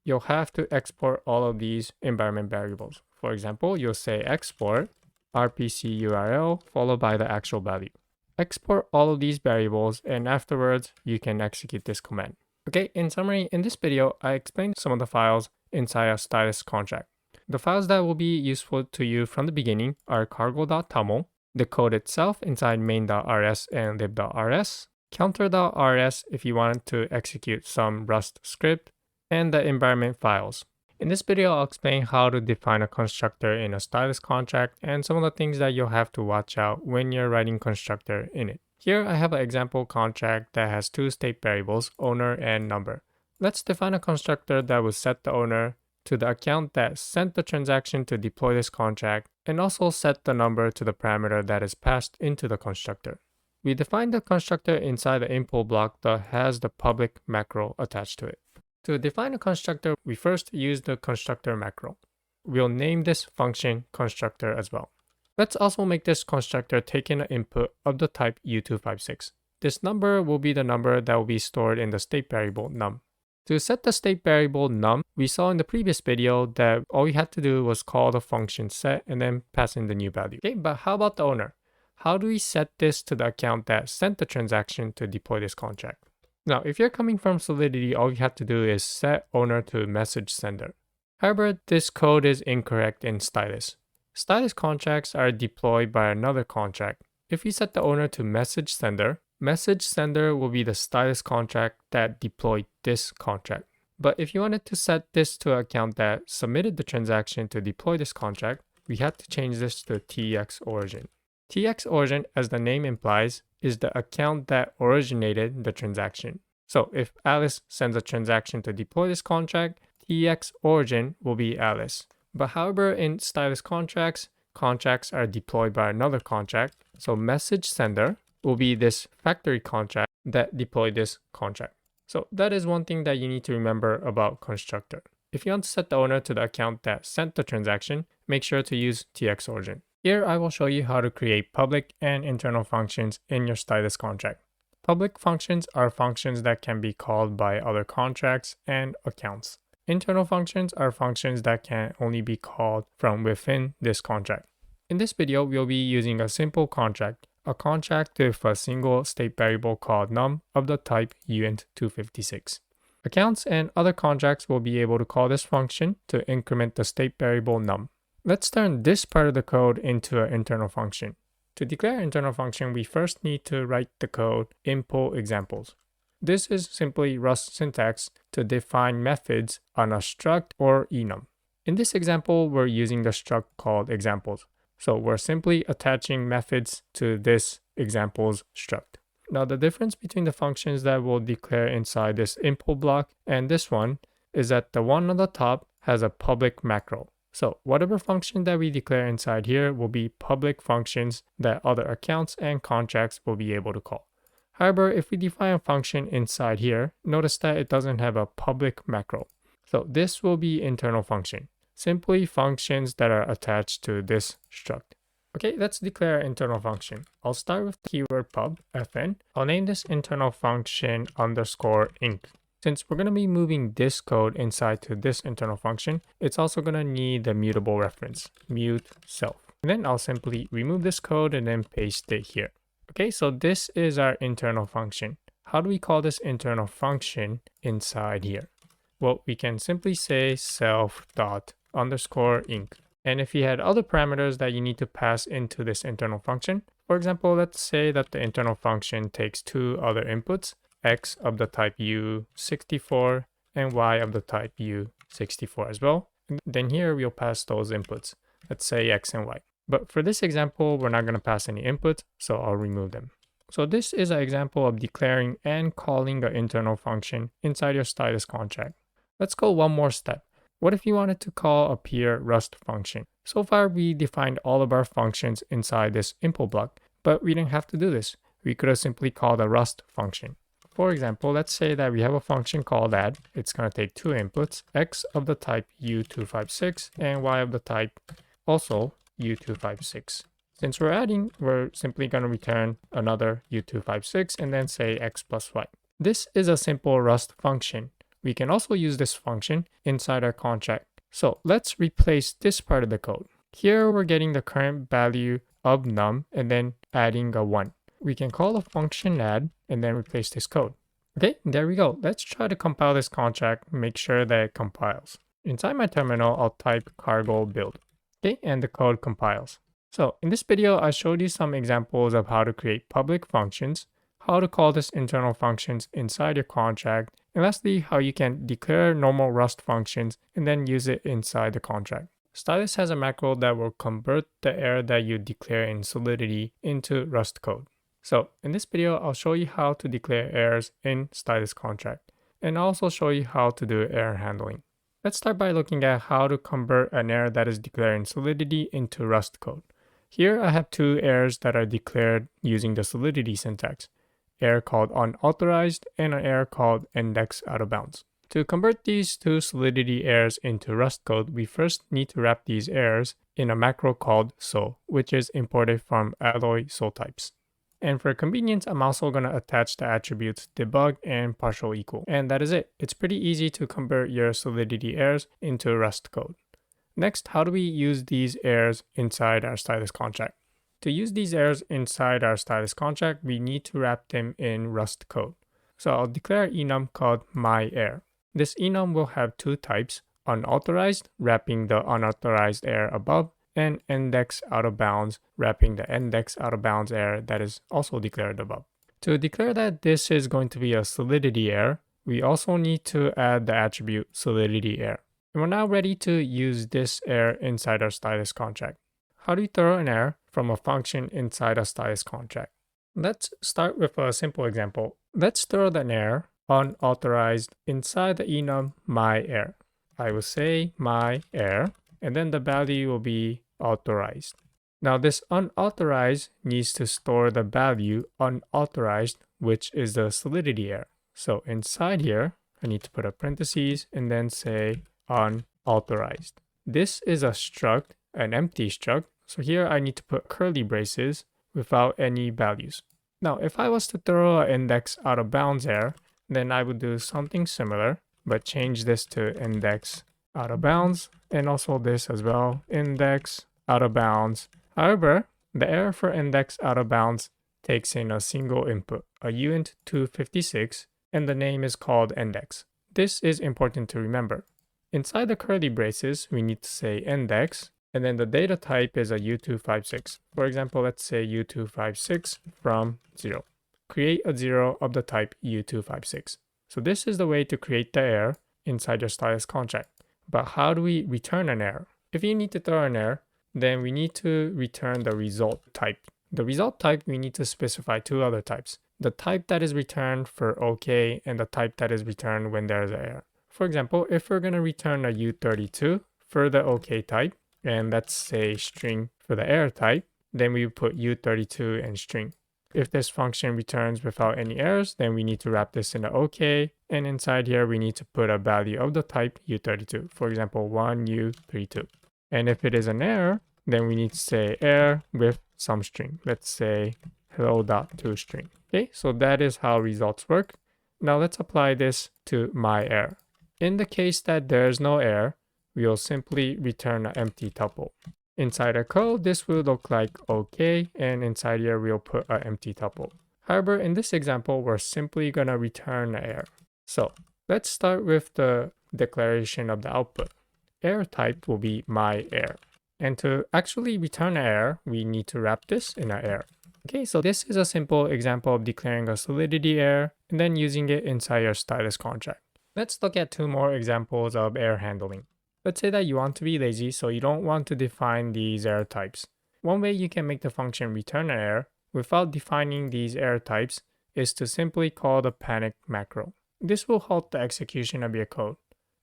you'll have to export all of these environment variables. For example, you'll say export RPC URL followed by the actual value. Export all of these variables, and afterwards you can execute this command. Okay, in summary, in this video, I explained some of the files inside a Stylus contract. The files that will be useful to you from the beginning are cargo.toml, the code itself inside main.rs and lib.rs, counter.rs if you want to execute some Rust script, and the environment files. In this video, I'll explain how to define a constructor in a Stylus contract and some of the things that you'll have to watch out when you're writing constructor in it. Here I have an example contract that has two state variables, owner and number. Let's define a constructor that will set the owner to the account that sent the transaction to deploy this contract, and also set the number to the parameter that is passed into the constructor. We define the constructor inside the import block that has the public macro attached to it. To define a constructor, we first use the constructor macro. We'll name this function constructor as well. Let's also make this constructor take in an input of the type U256. This number will be the number that will be stored in the state variable num. To set the state variable num, we saw in the previous video that all we had to do was call the function set and then pass in the new value. Okay, but how about the owner? How do we set this to the account that sent the transaction to deploy this contract? Now, if you're coming from Solidity, all you have to do is set owner to message sender. However, this code is incorrect in Stylus. Stylus contracts are deployed by another contract. If we set the owner to message sender will be the Stylus contract that deployed this contract. But if you wanted to set this to an account that submitted the transaction to deploy this contract, we have to change this to TX origin. TX origin, as the name implies, is the account that originated the transaction. So if Alice sends a transaction to deploy this contract, TX origin will be Alice. But however, in Stylus contracts are deployed by another contract. So message sender will be this factory contract that deployed this contract. So that is one thing that you need to remember about constructor. If you want to set the owner to the account that sent the transaction, make sure to use TX origin. Here I will show you how to create public and internal functions in your Stylus contract. Public functions are functions that can be called by other contracts and accounts. Internal functions are functions that can only be called from within this contract. In this video, we'll be using a simple contract, a contract with a single state variable called num of the type uint256. Accounts and other contracts will be able to call this function to increment the state variable num. Let's turn this part of the code into an internal function. To declare an internal function, we first need to write the code import examples. This is simply Rust syntax to define methods on a struct or enum. In this example, we're using the struct called examples. So we're simply attaching methods to this examples struct. Now the difference between the functions that we'll declare inside this import block and this one is that the one on the top has a public macro. So whatever function that we declare inside here will be public functions that other accounts and contracts will be able to call. However, if we define a function inside here, notice that it doesn't have a public macro. So this will be internal function. simply functions that are attached to this struct. Okay, let's declare an internal function. I'll start with the keyword pub, fn. I'll name this internal function underscore inc. Since we're going to be moving this code inside to this internal function, it's also going to need the mutable reference, mute self. And then I'll simply remove this code and then paste it here. Okay, so this is our internal function. How do we call this internal function inside here? Well, we can simply say self dot underscore inc. And if you had other parameters that you need to pass into this internal function, for example, let's say that the internal function takes two other inputs, x of the type u64 and y of the type u64 as well. And then here we'll pass those inputs, let's say x and y. But for this example, we're not going to pass any inputs, so I'll remove them. So this is an example of declaring and calling an internal function inside your Stylus contract. Let's go one more step. What if you wanted to call a peer Rust function? So far, we defined all of our functions inside this impl block, but we didn't have to do this. We could have simply called a Rust function. For example, let's say that we have a function called add. It's going to take two inputs, x of the type u256 and y of the type also u256. Since we're adding, we're simply going to return another u256 and then say x plus y. This is a simple Rust function. We can also use this function inside our contract. So let's replace this part of the code. Here we're getting the current value of num and then adding a 1. We can call a function add and then replace this code. Okay, there we go. Let's try to compile this contract, make sure that it compiles. Inside my terminal, I'll type cargo build. Okay, and the code compiles. So in this video, I showed you some examples of how to create public functions, how to call this internal functions inside your contract, and lastly, how you can declare normal Rust functions and then use it inside the contract. Stylus has a macro that will convert the error that you declare in Solidity into Rust code. So in this video, I'll show you how to declare errors in Stylus contract, and I'll also show you how to do error handling. Let's start by looking at how to convert an error that is declared in Solidity into Rust code. Here I have two errors that are declared using the Solidity syntax. Error called unauthorized and an error called index out of bounds. To convert these two Solidity errors into Rust code, we first need to wrap these errors in a macro called so, which is imported from alloy so types. And for convenience, I'm also going to attach the attributes debug and partial equal. And that is it. It's pretty easy to convert your Solidity errors into Rust code. Next, how do we use these errors inside our Stylus contract? To use these errors inside our Stylus contract, we need to wrap them in Rust code. So I'll declare enum called myError. This enum will have two types, unauthorized, wrapping the unauthorized error above, and index out of bounds, wrapping the index out of bounds error that is also declared above. To declare that this is going to be a Solidity error, we also need to add the attribute Solidity error. And we're now ready to use this error inside our Stylus contract. How do you throw an error from a function inside a Stylus contract? Let's start with a simple example. Let's throw an error unauthorized inside the enum myError. I will say myError, and then the value will be authorized. Now this unauthorized needs to store the value unauthorized, which is the Solidity error. So inside here, I need to put a parentheses and then say unauthorized. This is a struct, an empty struct. So here I need to put curly braces without any values. Now, if I was to throw an index out of bounds error, then I would do something similar, but change this to index out of bounds, and also this as well, index out of bounds. However, the error for index out of bounds takes in a single input, a uint 256, and the name is called index. This is important to remember. Inside the curly braces, we need to say index, and then the data type is a u256. For example, let's say u256 from 0. Create a 0 of the type u256. So this is the way to create the error inside your Stylus contract. But how do we return an error? If you need to throw an error, then we need to return the result type. The result type, we need to specify two other types. The type that is returned for OK and the type that is returned when there is an error. For example, if we're going to return a u32 for the OK type, and let's say string for the error type, then we put u32 and string. If this function returns without any errors, then we need to wrap this in a OK. And inside here, we need to put a value of the type U32. For example, 1U32. And if it is an error, then we need to say error with some string. Let's say hello.toString. Okay, so that is how results work. Now let's apply this to my error. In the case that there's no error, we'll simply return an empty tuple. Inside our code, this will look like OK, and inside here, we'll put an empty tuple. However, in this example, we're simply going to return an error. So let's start with the declaration of the output. Error type will be my error. And to actually return an error, we need to wrap this in an error. Okay, so this is a simple example of declaring a solidity error and then using it inside your Stylus contract. Let's look at two more examples of error handling. Let's say that you want to be lazy, so you don't want to define these error types. One way you can make the function return an error without defining these error types is to simply call the panic macro. This will halt the execution of your code.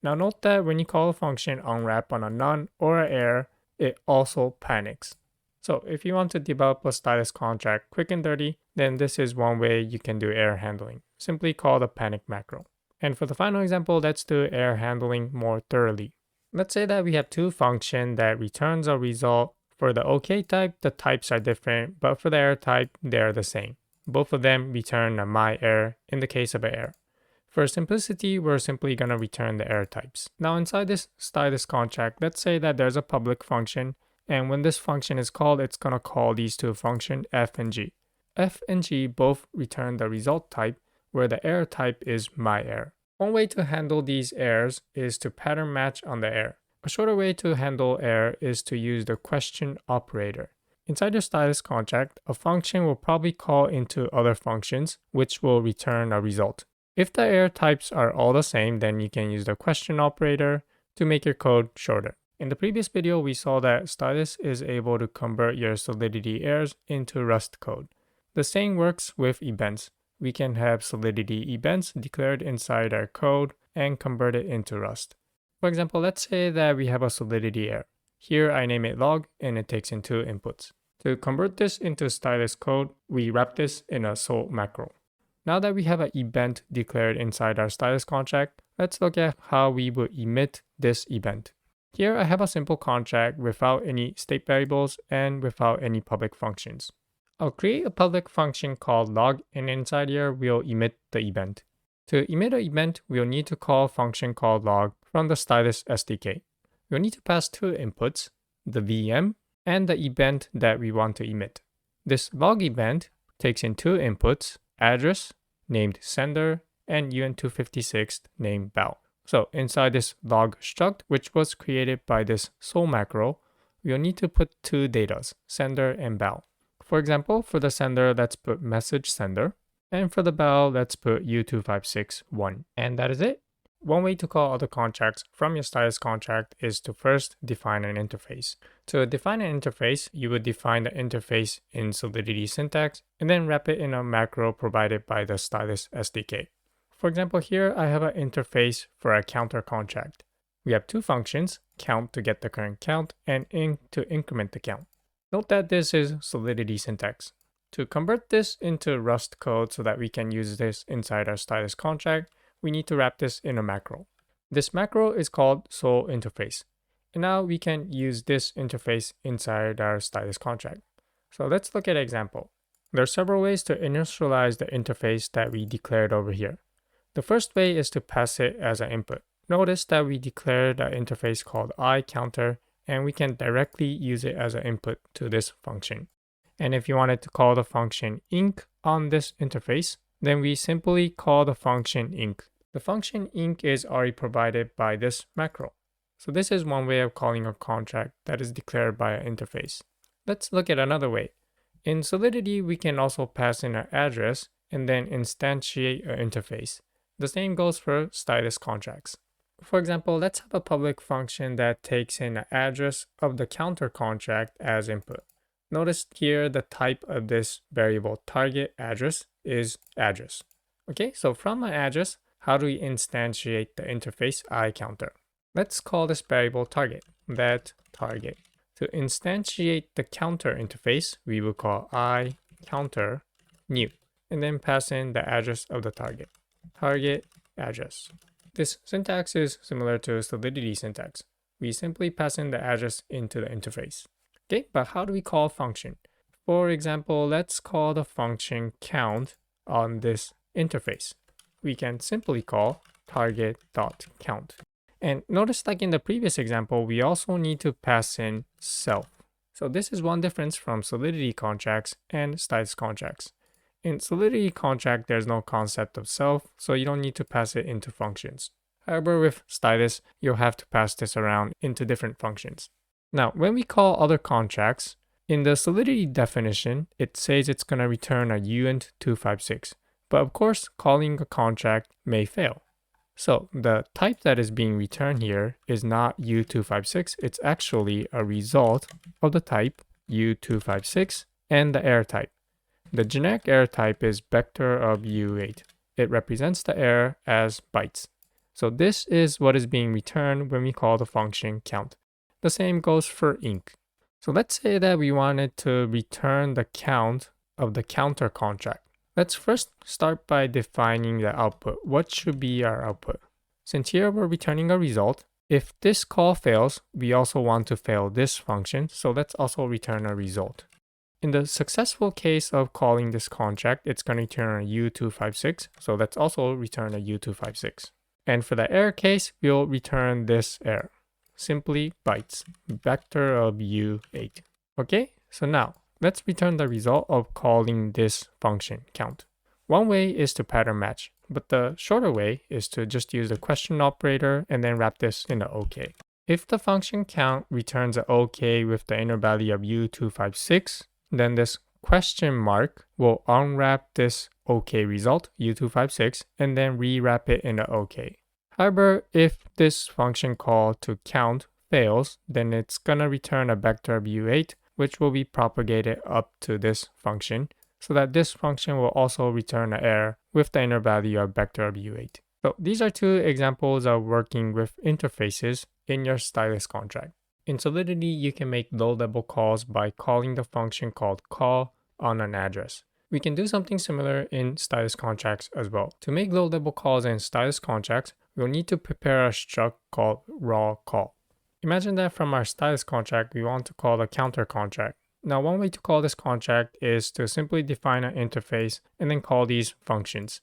Now note that when you call a function unwrap on a none or an error, it also panics. So if you want to develop a Stylus contract quick and dirty, then this is one way you can do error handling. Simply call the panic macro. And for the final example, let's do error handling more thoroughly. Let's say that we have two functions that returns a result. For the OK type, the types are different, but for the error type, they are the same. Both of them return a my error in the case of an error. For simplicity, we're simply going to return the error types. Now inside this Stylus contract, let's say that there's a public function, and when this function is called, it's going to call these two functions f and g. F and g both return the result type, where the error type is my error. One way to handle these errors is to pattern match on the error. A shorter way to handle error is to use the question operator. Inside your Stylus contract, a function will probably call into other functions, which will return a result. If the error types are all the same, then you can use the question operator to make your code shorter. In the previous video, we saw that Stylus is able to convert your Solidity errors into Rust code. The same works with events. We can have Solidity events declared inside our code and convert it into Rust. For example, let's say that we have a Solidity error. Here I name it log and it takes in two inputs. To convert this into Stylus code, we wrap this in a sol macro. Now that we have an event declared inside our Stylus contract, let's look at how we would emit this event. Here I have a simple contract without any state variables and without any public functions. I'll create a public function called log, and inside here we'll emit the event. To emit an event, we'll need to call a function called log from the Stylus SDK. We'll need to pass two inputs, the VM and the event that we want to emit. This log event takes in two inputs, address named sender and uint256 named val. So inside this log struct, which was created by this sol macro, we'll need to put two datas, sender and val. For example, for the sender, let's put message sender. And for the val, let's put u2561. And that is it. One way to call other contracts from your Stylus contract is to first define an interface. To define an interface, you would define the interface in Solidity syntax and then wrap it in a macro provided by the Stylus SDK. For example, here I have an interface for a counter contract. We have two functions, count to get the current count and inc to increment the count. Note that this is Solidity syntax. To convert this into Rust code so that we can use this inside our Stylus contract, we need to wrap this in a macro. This macro is called sol interface. And now we can use this interface inside our Stylus contract. So let's look at an example. There are several ways to initialize the interface that we declared over here. The first way is to pass it as an input. Notice that we declared an interface called iCounter, and we can directly use it as an input to this function. And if you wanted to call the function inc on this interface, then we simply call the function inc. The function inc is already provided by this macro. So this is one way of calling a contract that is declared by an interface. Let's look at another way. In Solidity, we can also pass in an address and then instantiate an interface. The same goes for Stylus contracts. For example, let's have a public function that takes in an address of the counter contract as input. Notice here the type of this variable target address is address. Okay, so from an address, how do we instantiate the interface iCounter? Let's call this variable target, that target. To instantiate the counter interface, we will call iCounter new, and then pass in the address of the target address. This syntax is similar to Solidity syntax. We simply pass in the address into the interface. Okay, but how do we call a function? For example, let's call the function count on this interface. We can simply call target.count. And notice, like in the previous example, we also need to pass in self. So this is one difference from Solidity contracts and Stylus contracts. In Solidity contract, there's no concept of self, so you don't need to pass it into functions. However, with Stylus, you'll have to pass this around into different functions. Now, when we call other contracts, in the Solidity definition, it says it's going to return a uint256. But of course, calling a contract may fail. So the type that is being returned here is not u256, it's actually a result of the type u256 and the error type. The generic error type is vector of u8. It represents the error as bytes. So this is what is being returned when we call the function count. The same goes for inc. So let's say that we wanted to return the count of the counter contract. Let's first start by defining the output. What should be our output? Since here we're returning a result, if this call fails, we also want to fail this function, so let's also return a result. In the successful case of calling this contract, it's going to return a u256, so let's also return a u256. And for the error case, we'll return this error, simply bytes, vector of u8. Okay, so now let's return the result of calling this function count. One way is to pattern match, but the shorter way is to just use the question operator and then wrap this in a OK. If the function count returns an OK with the inner value of u256, then this question mark will unwrap this OK result, u256, and then rewrap it in a OK. However, if this function call to count fails, then it's gonna return a vector of u8, which will be propagated up to this function, so that this function will also return an error with the inner value of vector of u8. So these are two examples of working with interfaces in your Stylus contract. In Solidity, you can make low-level calls by calling the function called call on an address. We can do something similar in Stylus contracts as well. To make low-level calls in Stylus contracts, we'll need to prepare a struct called raw call. Imagine that from our Stylus contract, we want to call a counter contract. Now, one way to call this contract is to simply define an interface and then call these functions.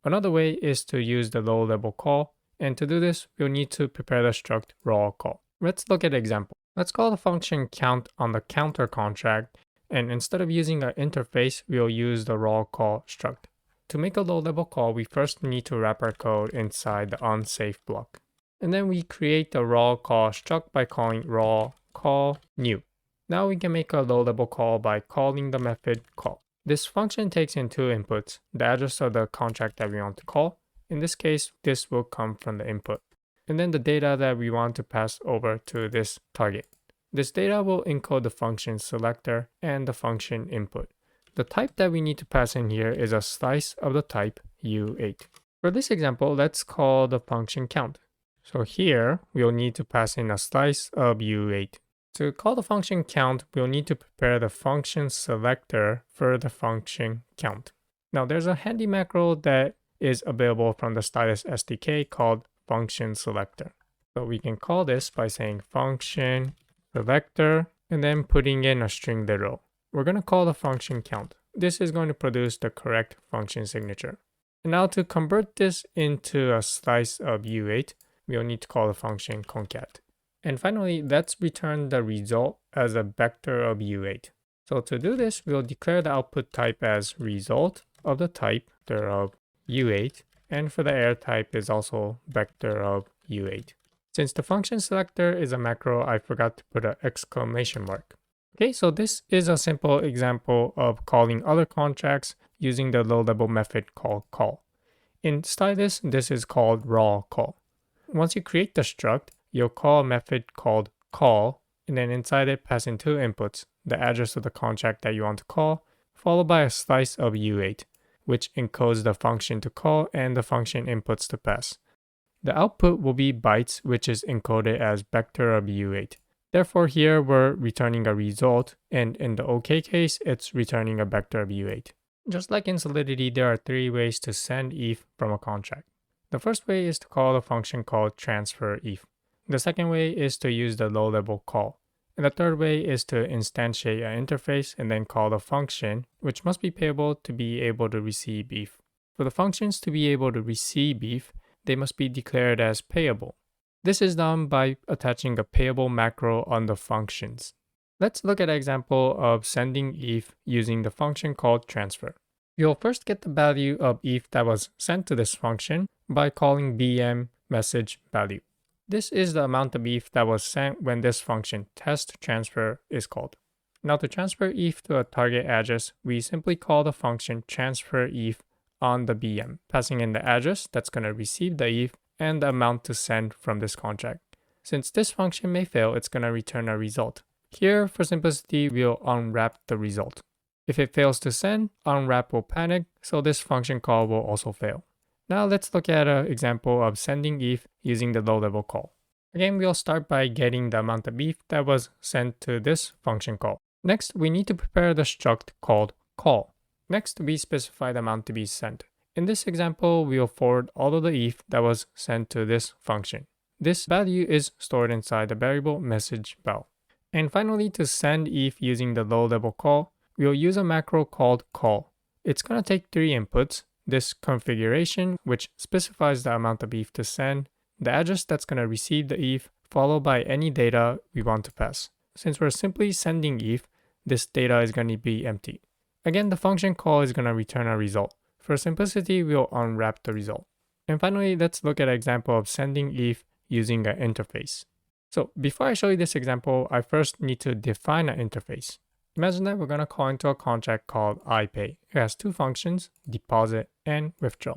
Another way is to use the low-level call, and to do this, we'll need to prepare the struct raw call. Let's look at an example. Let's call the function count on the counter contract, and instead of using an interface, we'll use the raw call struct. To make a low-level call, we first need to wrap our code inside the unsafe block. And then we create the raw call struct by calling raw call new. Now we can make a low-level call by calling the method call. This function takes in two inputs, the address of the contract that we want to call. In this case, this will come from the input, and then the data that we want to pass over to this target. This data will encode the function selector and the function input. The type that we need to pass in here is a slice of the type u8. For this example, let's call the function count. So here, we'll need to pass in a slice of u8. To call the function count, we'll need to prepare the function selector for the function count. Now, there's a handy macro that is available from the Stylus SDK called function selector. So we can call this by saying function selector and then putting in a string literal. We're going to call the function count. This is going to produce the correct function signature. And now to convert this into a slice of u8, we'll need to call the function concat. And finally, let's return the result as a vector of u8. So to do this, we'll declare the output type as result of the type vector of u8, and for the error type is also vector of u8. Since the function selector is a macro, I forgot to put an exclamation mark. Okay, so this is a simple example of calling other contracts using the low-level method called call. In Stylus, this is called raw call. Once you create the struct, you'll call a method called call, and then inside it pass in two inputs, the address of the contract that you want to call, followed by a slice of u8, which encodes the function to call and the function inputs to pass. The output will be bytes, which is encoded as vector of u8. Therefore, here we're returning a result, and in the OK case, it's returning a vector of u8. Just like in Solidity, there are three ways to send ETH from a contract. The first way is to call a function called transfer ETH. The second way is to use the low-level call. And the third way is to instantiate an interface and then call the function, which must be payable to be able to receive ETH. For the functions to be able to receive ETH, they must be declared as payable. This is done by attaching a payable macro on the functions. Let's look at an example of sending ETH using the function called transfer. You'll first get the value of ETH that was sent to this function by calling bm message value. This is the amount of ETH that was sent when this function test transfer is called. Now to transfer ETH to a target address, we simply call the function transfer ETH on the bm, passing in the address that's going to receive the ETH and the amount to send from this contract. Since this function may fail, it's going to return a result. Here, for simplicity, we'll unwrap the result. If it fails to send, unwrap will panic, so this function call will also fail. Now let's look at an example of sending ETH using the low-level call. Again, we'll start by getting the amount of ETH that was sent to this function call. Next, we need to prepare the struct called call. Next, we specify the amount to be sent. In this example, we'll forward all of the ETH that was sent to this function. This value is stored inside the variable message val. And finally, to send ETH using the low-level call, we'll use a macro called call. It's going to take three inputs: this configuration, which specifies the amount of ETH to send, the address that's going to receive the ETH, followed by any data we want to pass. Since we're simply sending ETH, this data is going to be empty. Again, the function call is going to return a result. For simplicity, we'll unwrap the result. And finally, let's look at an example of sending ETH using an interface. So before I show you this example, I first need to define an interface. Imagine that we're going to call into a contract called iPay. It has two functions, deposit and withdraw.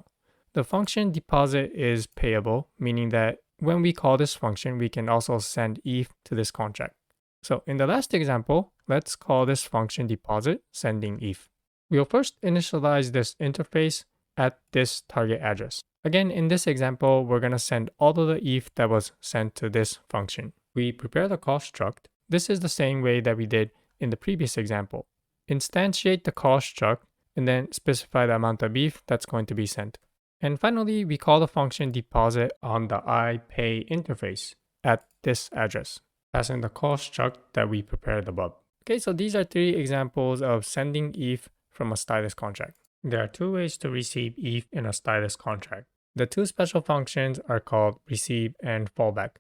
The function deposit is payable, meaning that when we call this function, we can also send ETH to this contract. So in the last example, let's call this function deposit sending ETH. We'll first initialize this interface at this target address. Again, in this example, we're going to send all of the ETH that was sent to this function. We prepare the call struct. This is the same way that we did in the previous example. Instantiate the call struct and then specify the amount of ETH that's going to be sent. And finally, we call the function deposit on the iPay interface at this address, passing the call struct that we prepared above. Okay, so these are three examples of sending ETH from a Stylus contract. There are two ways to receive ETH in a Stylus contract. The two special functions are called receive and fallback.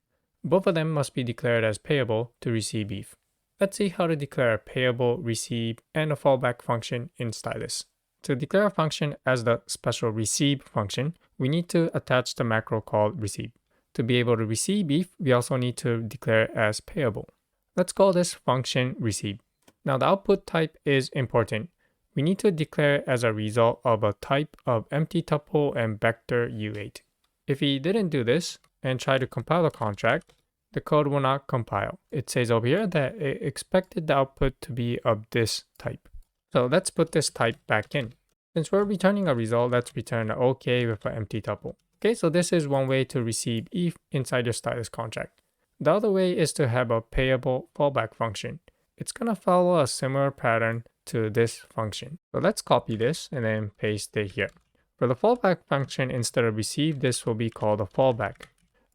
Both of them must be declared as payable to receive ETH. Let's see how to declare a payable, receive, and a fallback function in Stylus. To declare a function as the special receive function, we need to attach the macro called receive. To be able to receive ETH, we also need to declare it as payable. Let's call this function receive. Now the output type is important. We need to declare it as a result of a type of empty tuple and vector U8. If we didn't do this and try to compile the contract, the code will not compile. It says over here that it expected the output to be of this type. So let's put this type back in. Since we're returning a result, let's return an OK with an empty tuple. Okay, so this is one way to receive ETH inside your Stylus contract. The other way is to have a payable fallback function. It's going to follow a similar pattern to this function. So let's copy this and then paste it here. For the fallback function, instead of receive, this will be called a fallback.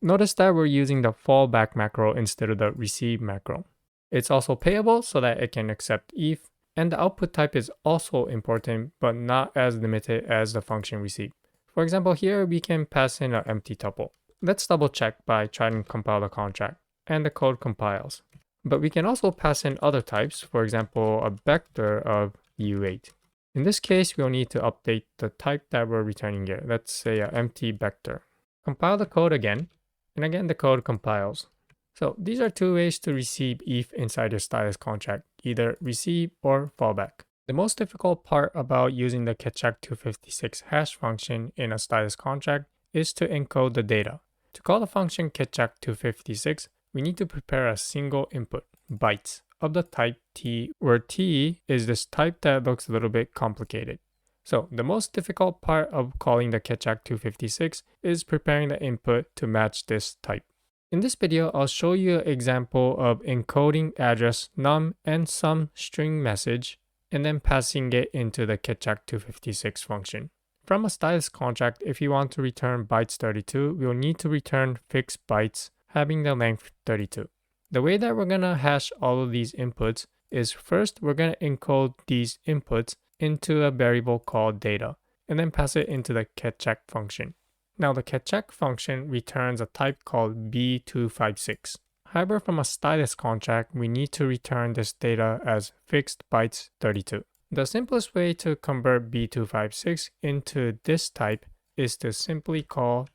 Notice that we're using the fallback macro instead of the receive macro. It's also payable so that it can accept ETH, and the output type is also important, but not as limited as the function receive. For example, here we can pass in an empty tuple. Let's double check by trying to compile the contract, and the code compiles. But we can also pass in other types, for example, a vector of U8. In this case, we'll need to update the type that we're returning here. Let's say an empty vector. Compile the code again, and again the code compiles. So these are two ways to receive ETH inside your Stylus contract, either receive or fallback. The most difficult part about using the Ketchak256 hash function in a Stylus contract is to encode the data. To call the function Ketchak256, we need to prepare a single input, bytes, of the type T, where T is this type that looks a little bit complicated. So the most difficult part of calling the Ketchak256 is preparing the input to match this type. In this video, I'll show you an example of encoding address num and some string message and then passing it into the getCheck256 function. From a Stylus contract, if you want to return bytes 32, we'll need to return fixed bytes having the length 32. The way that we're going to hash all of these inputs is first we're going to encode these inputs into a variable called data, and then pass it into the getCheck function. Now the getCheck function returns a type called B256. However, from a Stylus contract, we need to return this data as fixed bytes 32. The simplest way to convert B256 into this type is to simply call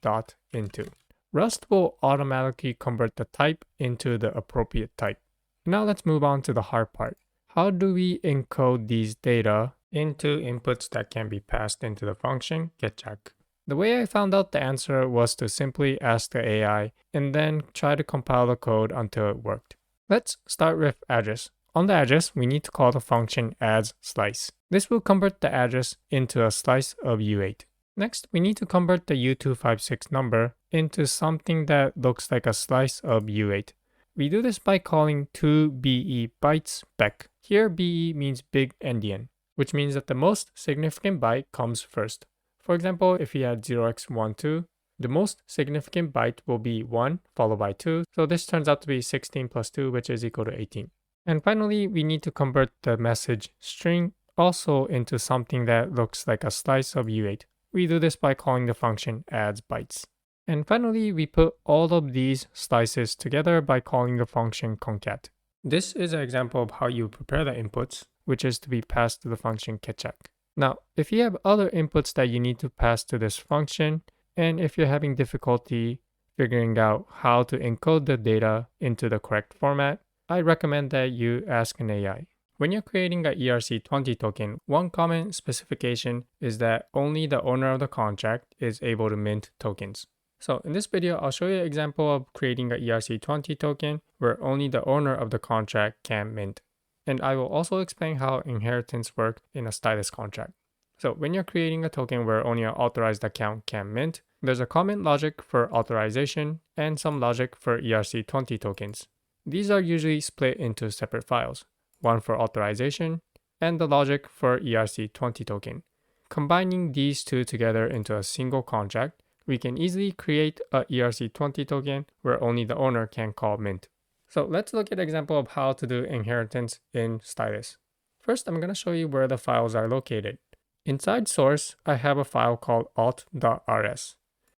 .into. Rust will automatically convert the type into the appropriate type. Now let's move on to the hard part. How do we encode these data into inputs that can be passed into the function getCheck? The way I found out the answer was to simply ask the AI and then try to compile the code until it worked. Let's start with address. On the address, we need to call the function addSlice. This will convert the address into a slice of U8. Next, we need to convert the U256 number into something that looks like a slice of U8. We do this by calling 2BE bytes spec. Here BE means big endian, which means that the most significant byte comes first. For example, if we had 0x12, the most significant byte will be 1 followed by 2, so this turns out to be 16 plus 2, which is equal to 18. And finally, we need to convert the message string also into something that looks like a slice of U8. We do this by calling the function addBytes. And finally, we put all of these slices together by calling the function concat. This is an example of how you prepare the inputs, which is to be passed to the function getCheck. Now, if you have other inputs that you need to pass to this function, and if you're having difficulty figuring out how to encode the data into the correct format, I recommend that you ask an AI. When you're creating an ERC20 token, one common specification is that only the owner of the contract is able to mint tokens. So in this video, I'll show you an example of creating an ERC20 token where only the owner of the contract can mint. And I will also explain how inheritance works in a Stylus contract. So when you're creating a token where only an authorized account can mint, there's a common logic for authorization and some logic for ERC20 tokens. These are usually split into separate files, one for authorization and the logic for ERC20 token. Combining these two together into a single contract, we can easily create a ERC20 token where only the owner can call mint. So let's look at an example of how to do inheritance in Stylus. First, I'm going to show you where the files are located. Inside source, I have a file called auth.rs.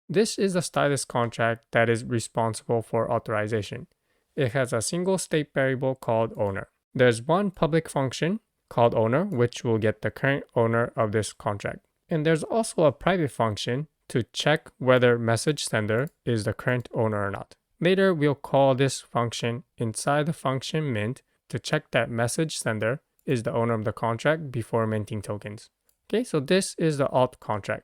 This is a Stylus contract that is responsible for authorization. It has a single state variable called owner. There's one public function called owner, which will get the current owner of this contract. And there's also a private function to check whether message sender is the current owner or not. Later, we'll call this function inside the function mint to check that message sender is the owner of the contract before minting tokens. Okay, so this is the auth contract.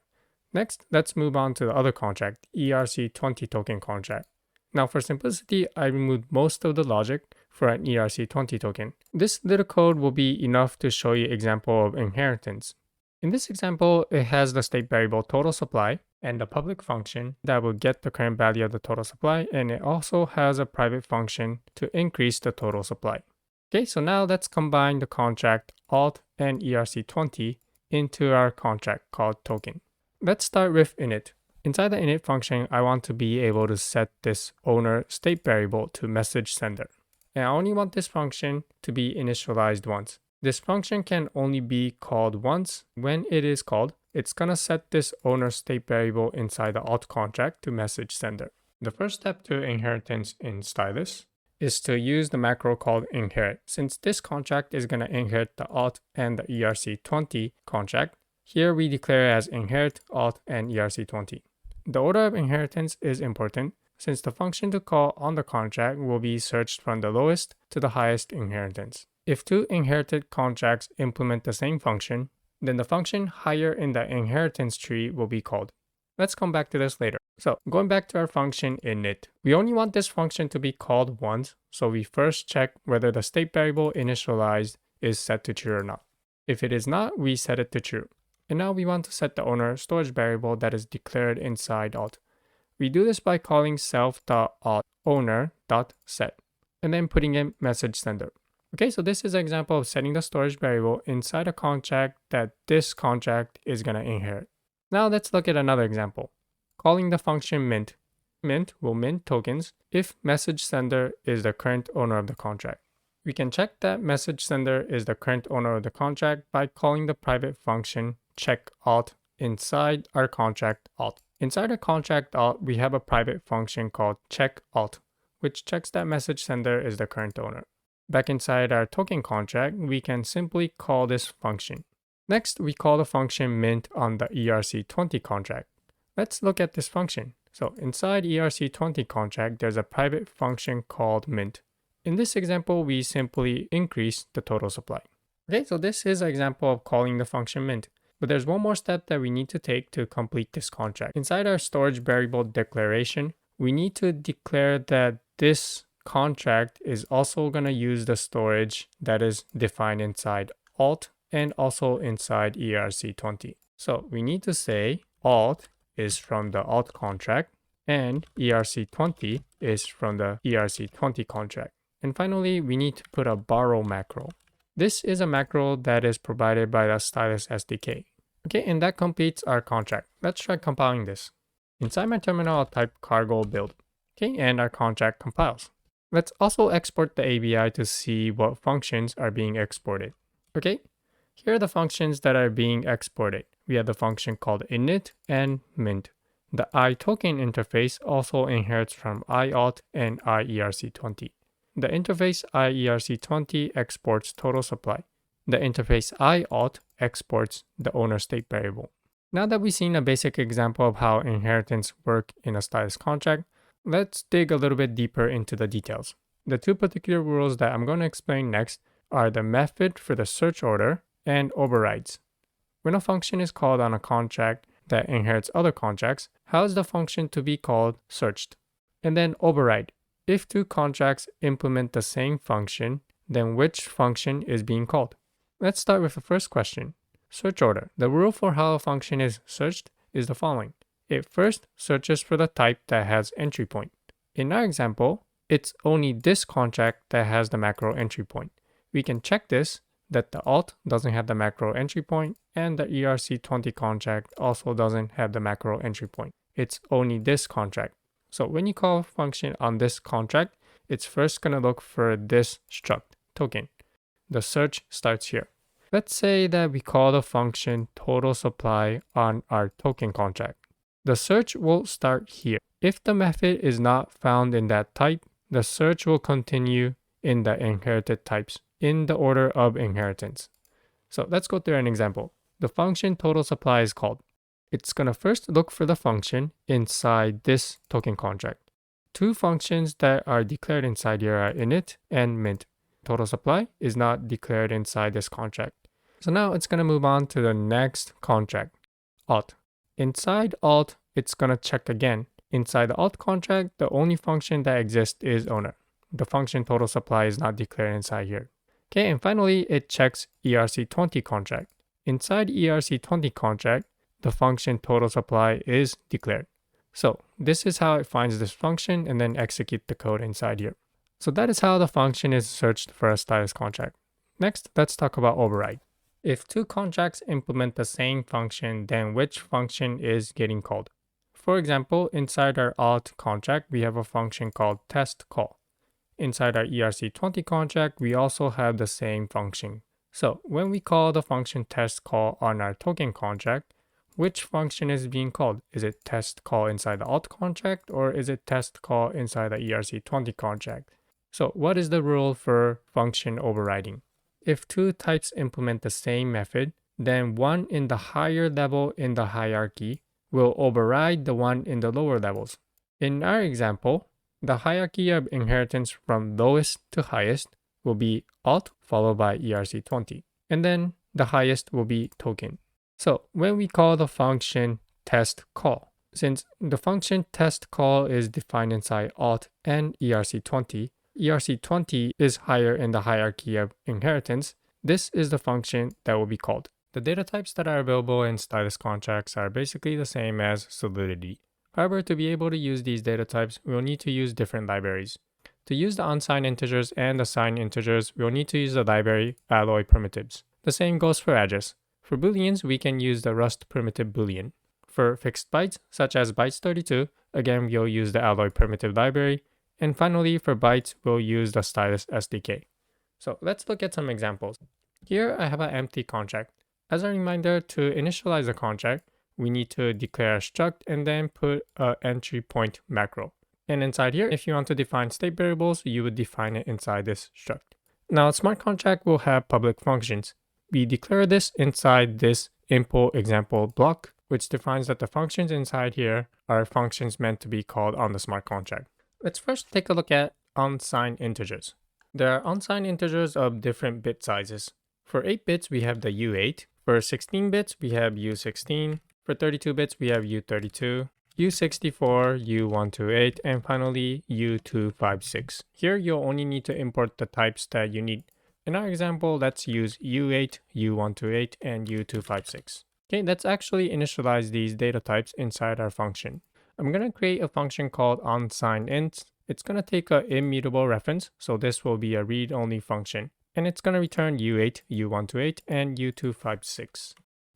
Next, let's move on to the other contract, ERC20 token contract. Now for simplicity, I removed most of the logic for an ERC20 token. This little code will be enough to show you an example of inheritance. In this example, it has the state variable total supply and the public function that will get the current value of the total supply, and it also has a private function to increase the total supply. Okay, so now let's combine the contract auth and ERC20 into our contract called token. Let's start with init. Inside the init function, I want to be able to set this owner state variable to message sender. And I only want this function to be initialized once. This function can only be called once. When it is called, it's gonna set this owner state variable inside the auth contract to message sender. The first step to inheritance in Stylus is to use the macro called inherit. Since this contract is gonna inherit the auth and the ERC20 contract, here we declare as inherit, auth, and ERC20. The order of inheritance is important since the function to call on the contract will be searched from the lowest to the highest inheritance. If two inherited contracts implement the same function, then the function higher in the inheritance tree will be called. Let's come back to this later. So going back to our function init, we only want this function to be called once, so we first check whether the state variable initialized is set to true or not. If it is not, we set it to true. And now we want to set the owner storage variable that is declared inside auth. We do this by calling self.authOwner.set and then putting in message sender. Okay, so this is an example of setting the storage variable inside a contract that this contract is going to inherit. Now let's look at another example. Calling the function mint. Mint will mint tokens if message sender is the current owner of the contract. We can check that message sender is the current owner of the contract by calling the private function check alt inside our contract alt. Inside our contract alt, we have a private function called check alt, which checks that message sender is the current owner. Back inside our token contract, we can simply call this function. Next, we call the function mint on the ERC20 contract. Let's look at this function. So inside ERC20 contract, there's a private function called mint. In this example, we simply increase the total supply. Okay, so this is an example of calling the function mint. But there's one more step that we need to take to complete this contract. Inside our storage variable declaration, we need to declare that this contract is also going to use the storage that is defined inside alt and also inside ERC20. So we need to say alt is from the alt contract and ERC20 is from the ERC20 contract. And finally, we need to put a borrow macro. This is a macro that is provided by the Stylus SDK. Okay, and that completes our contract. Let's try compiling this. Inside my terminal, I'll type cargo build. Okay, and our contract compiles. Let's also export the ABI to see what functions are being exported. Okay, here are the functions that are being exported. We have the function called init and mint. The iToken interface also inherits from iAlt and iERC20. The interface iERC20 exports total supply. The interface iAlt exports the owner state variable. Now that we've seen a basic example of how inheritance work in a Stylus contract, let's dig a little bit deeper into the details. The two particular rules that I'm going to explain next are the method for the search order and overrides. When a function is called on a contract that inherits other contracts, how is the function to be called searched? And then override. If two contracts implement the same function, then which function is being called? Let's start with the first question. Search order. The rule for how a function is searched is the following. It first searches for the type that has entry point. In our example, it's only this contract that has the macro entry point. We can check this that the alt doesn't have the macro entry point and the ERC20 contract also doesn't have the macro entry point. It's only this contract. So when you call a function on this contract, it's first going to look for this struct token. The search starts here. Let's say that we call the function total supply on our token contract. The search will start here. If the method is not found in that type, the search will continue in the inherited types in the order of inheritance. So let's go through an example. The function total supply is called. It's going to first look for the function inside this token contract. Two functions that are declared inside here are init and mint. Total supply is not declared inside this contract. So now it's going to move on to the next contract, alt. Inside alt, it's going to check again. Inside the alt contract, the only function that exists is owner. The function total supply is not declared inside here. Okay, and finally, it checks ERC20 contract. Inside ERC20 contract, the function total supply is declared. So this is how it finds this function and then execute the code inside here. So that is how the function is searched for a Stylus contract. Next, let's talk about override. If two contracts implement the same function, then which function is getting called? For example, inside our alt contract, we have a function called test call. Inside our ERC20 contract, we also have the same function. So when we call the function test call on our token contract, which function is being called? Is it test call inside the alt contract or is it test call inside the ERC20 contract? So what is the rule for function overriding? If two types implement the same method, then one in the higher level in the hierarchy will override the one in the lower levels. In our example, the hierarchy of inheritance from lowest to highest will be alt followed by ERC20, and then the highest will be token. So when we call the function test call, since the function test call is defined inside alt and ERC20, ERC20 is higher in the hierarchy of inheritance, this is the function that will be called. The data types that are available in Stylus contracts are basically the same as Solidity. However, to be able to use these data types, we'll need to use different libraries. To use the unsigned integers and the signed integers, we'll need to use the library alloy primitives. The same goes for address. For booleans, we can use the Rust primitive boolean. For fixed bytes, such as bytes32, again, we'll use the alloy primitive library. And finally, for bytes, we'll use the Stylus SDK. So let's look at some examples. Here I have an empty contract. As a reminder, to initialize a contract, we need to declare a struct and then put an entry point macro. And inside here, if you want to define state variables, you would define it inside this struct. Now, a smart contract will have public functions. We declare this inside this import example block, which defines that the functions inside here are functions meant to be called on the smart contract. Let's first take a look at unsigned integers. There are unsigned integers of different bit sizes. For 8 bits, we have the U8. For 16 bits, we have U16. For 32 bits, we have U32, U64, U128, and finally U256. Here, you'll only need to import the types that you need. In our example, let's use U8, U128, and U256. Okay, let's actually initialize these data types inside our function. I'm going to create a function called unsignedInt. It's going to take an immutable reference, so this will be a read-only function. And it's going to return U8, U128, and U256.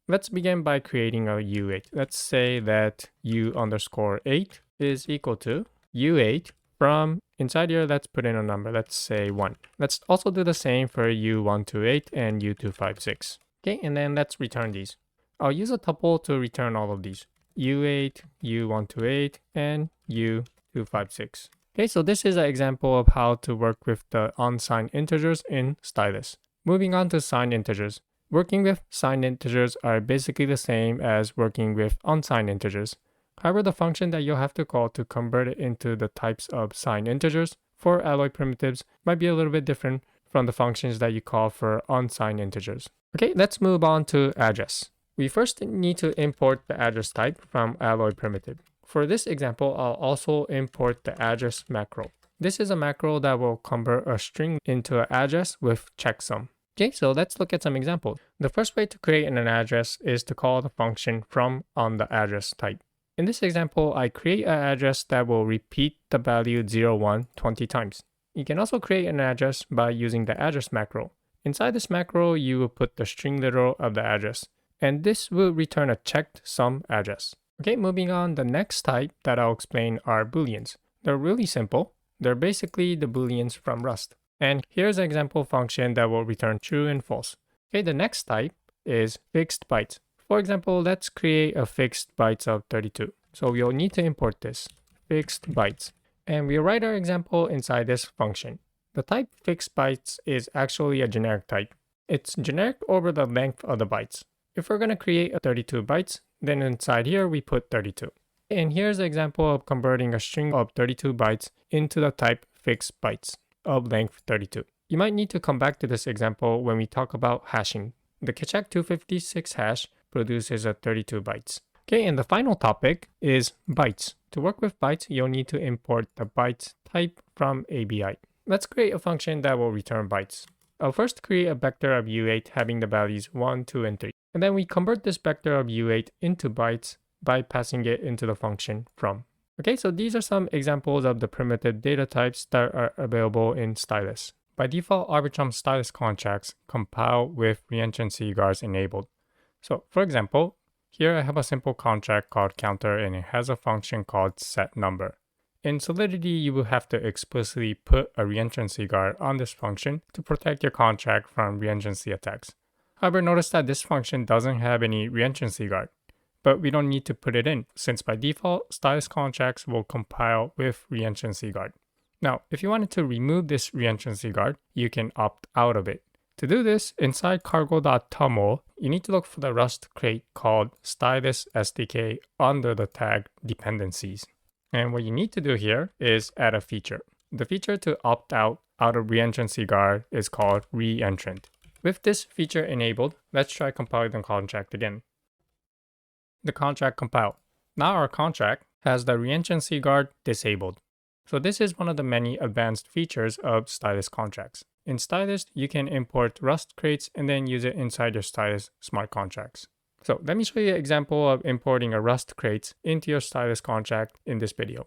Let's begin by creating a U8. Let's say that U_8 is equal to U8 from inside here, let's put in a number. Let's say 1. Let's also do the same for U128 and U256. Okay, and then let's return these. I'll use a tuple to return all of these. U8, U128, and U256. Okay, so this is an example of how to work with the unsigned integers in Stylus. Moving on to signed integers. Working with signed integers are basically the same as working with unsigned integers. However, the function that you'll have to call to convert it into the types of signed integers for alloy primitives might be a little bit different from the functions that you call for unsigned integers. Okay, let's move on to address. We first need to import the address type from alloy primitive. For this example, I'll also import the address macro. This is a macro that will convert a string into an address with checksum. Okay, so let's look at some examples. The first way to create an address is to call the function from on the address type. In this example, I create an address that will repeat the value 01 20 times. You can also create an address by using the address macro. Inside this macro, you will put the string literal of the address, and this will return a checked sum address. Okay, moving on, the next type that I'll explain are booleans. They're really simple. They're basically the booleans from Rust. And here's an example function that will return true and false. Okay, the next type is fixed bytes. For example, let's create a fixed bytes of 32. So we'll need to import this, fixed bytes. And we'll write our example inside this function. The type fixed bytes is actually a generic type. It's generic over the length of the bytes. If we're going to create a 32 bytes, then inside here we put 32. And here's an example of converting a string of 32 bytes into the type fixed bytes of length 32. You might need to come back to this example when we talk about hashing. The Kecheck 256 hash produces a 32 bytes. Okay, and the final topic is bytes. To work with bytes, you'll need to import the bytes type from ABI. Let's create a function that will return bytes. I'll first create a vector of U8 having the values 1, 2, and 3. And then we convert this vector of U8 into bytes by passing it into the function from. Okay, so these are some examples of the primitive data types that are available in Stylus. By default, Arbitrum Stylus contracts compile with Reentrancy Guards enabled. So for example, here I have a simple contract called counter and it has a function called setNumber. In Solidity, you will have to explicitly put a Reentrancy Guard on this function to protect your contract from reentrancy attacks. However, notice that this function doesn't have any Reentrancy Guard, but we don't need to put it in since by default, Stylus contracts will compile with Reentrancy Guard. Now, if you wanted to remove this Reentrancy Guard, you can opt out of it. To do this, inside cargo.toml, you need to look for the Rust crate called Stylus SDK under the tag dependencies. And what you need to do here is add a feature. The feature to opt out of Reentrancy Guard is called Reentrant. With this feature enabled, let's try compiling the contract again. The contract compiled. Now our contract has the Reentrancy Guard disabled. So this is one of the many advanced features of Stylus contracts. In Stylus, you can import Rust crates and then use it inside your Stylus smart contracts. So let me show you an example of importing a Rust crate into your Stylus contract in this video.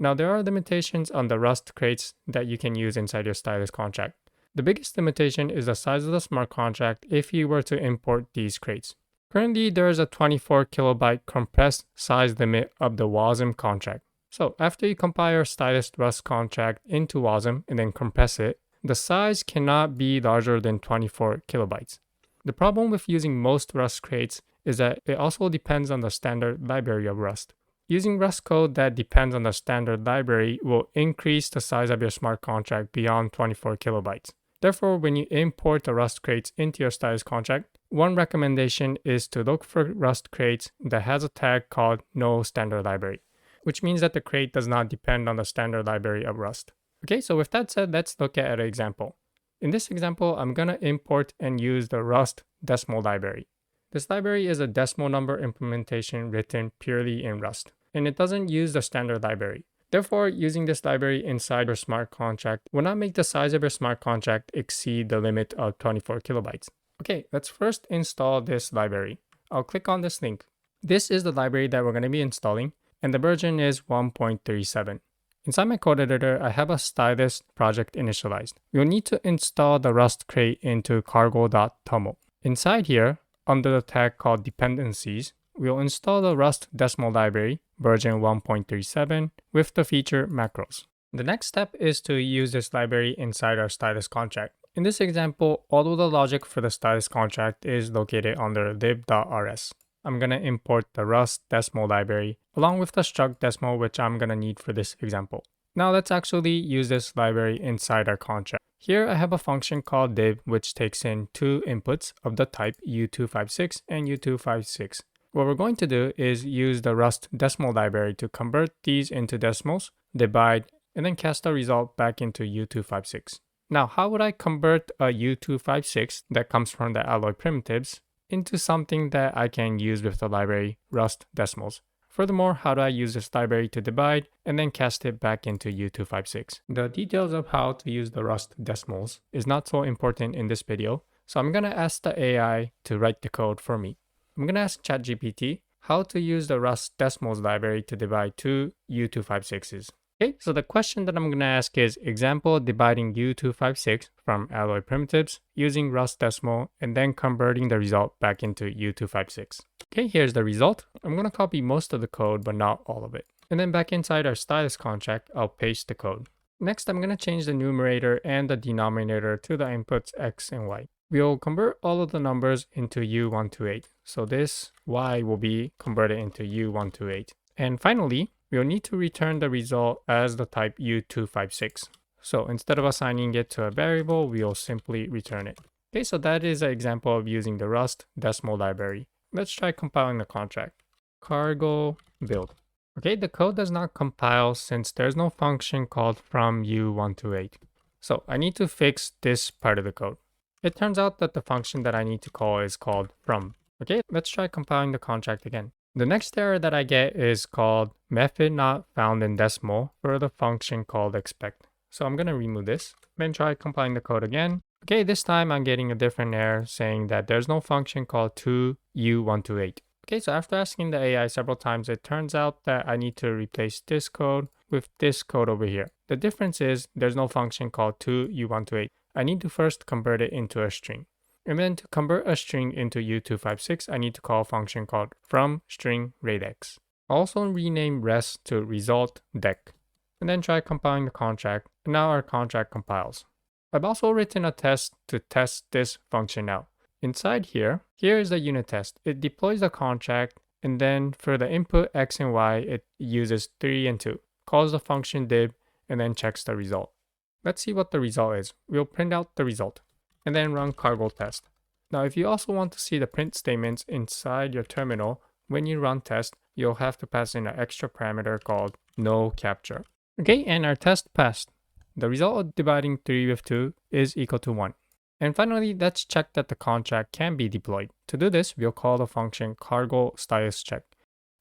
Now, there are limitations on the Rust crates that you can use inside your Stylus contract. The biggest limitation is the size of the smart contract if you were to import these crates. Currently, there is a 24 kilobyte compressed size limit of the WASM contract. So after you compile your Stylus Rust contract into WASM and then compress it, the size cannot be larger than 24 kilobytes. The problem with using most Rust crates is that it also depends on the standard library of Rust. Using Rust code that depends on the standard library will increase the size of your smart contract beyond 24 kilobytes. Therefore, when you import the Rust crates into your Stylus contract, one recommendation is to look for Rust crates that has a tag called no standard library, which means that the crate does not depend on the standard library of Rust. Okay, so with that said, let's look at an example. In this example, I'm going to import and use the Rust decimal library. This library is a decimal number implementation written purely in Rust, and it doesn't use the standard library. Therefore, using this library inside your smart contract will not make the size of your smart contract exceed the limit of 24 kilobytes. Okay, let's first install this library. I'll click on this link. This is the library that we're going to be installing, and the version is 1.37. Inside my code editor, I have a Stylus project initialized. You'll need to install the Rust crate into cargo.toml. Inside here, under the tag called dependencies, we'll install the Rust decimal library, version 1.37, with the feature macros. The next step is to use this library inside our Stylus contract. In this example, all of the logic for the Stylus contract is located under lib.rs. I'm going to import the Rust decimal library along with the struct decimal, which I'm going to need for this example. Now let's actually use this library inside our contract. Here I have a function called div which takes in two inputs of the type u256 and u256. What we're going to do is use the Rust decimal library to convert these into decimals, divide, and then cast the result back into u256. Now, how would I convert a u256 that comes from the alloy primitives into something that I can use with the library Rust decimals? Furthermore, how do I use this library to divide and then cast it back into u256? The details of how to use the Rust decimals is not so important in this video, so I'm going to ask the AI to write the code for me. I'm going to ask ChatGPT how to use the Rust decimals library to divide two u256s. Okay, so the question that I'm going to ask is example dividing u256 from alloy primitives using Rust decimal and then converting the result back into u256. Okay, here's the result. I'm going to copy most of the code, but not all of it. And then back inside our Stylus contract, I'll paste the code. Next, I'm going to change the numerator and the denominator to the inputs x and y. We'll convert all of the numbers into u128. So this y will be converted into u128. And finally, we'll need to return the result as the type u256. So instead of assigning it to a variable, we'll simply return it. Okay, so that is an example of using the Rust decimal library. Let's try compiling the contract. Cargo build. Okay, the code does not compile since there's no function called from u128. So I need to fix this part of the code. It turns out that the function that I need to call is called from. Okay, let's try compiling the contract again. The next error that I get is called method not found in decimal for the function called expect. So I'm going to remove this, then try compiling the code again. Okay, this time I'm getting a different error saying that there's no function called toU128. Okay, so after asking the AI several times, it turns out that I need to replace this code with this code over here. The difference is there's no function called toU128. I need to first convert it into a string. And then to convert a string into u256, I need to call a function called from string regex. Also rename res to result dec. And then try compiling the contract. And now our contract compiles. I've also written a test to test this function out. Inside here is the unit test. It deploys the contract, and then for the input x and y, it uses 3 and 2, calls the function div, and then checks the result. Let's see what the result is. We'll print out the result, and then run cargo test. Now, if you also want to see the print statements inside your terminal, when you run test, you'll have to pass in an extra parameter called no capture. Okay, and our test passed. The result of dividing 3 with 2 is equal to 1. And finally, let's check that the contract can be deployed. To do this, we'll call the function cargo Stylus check.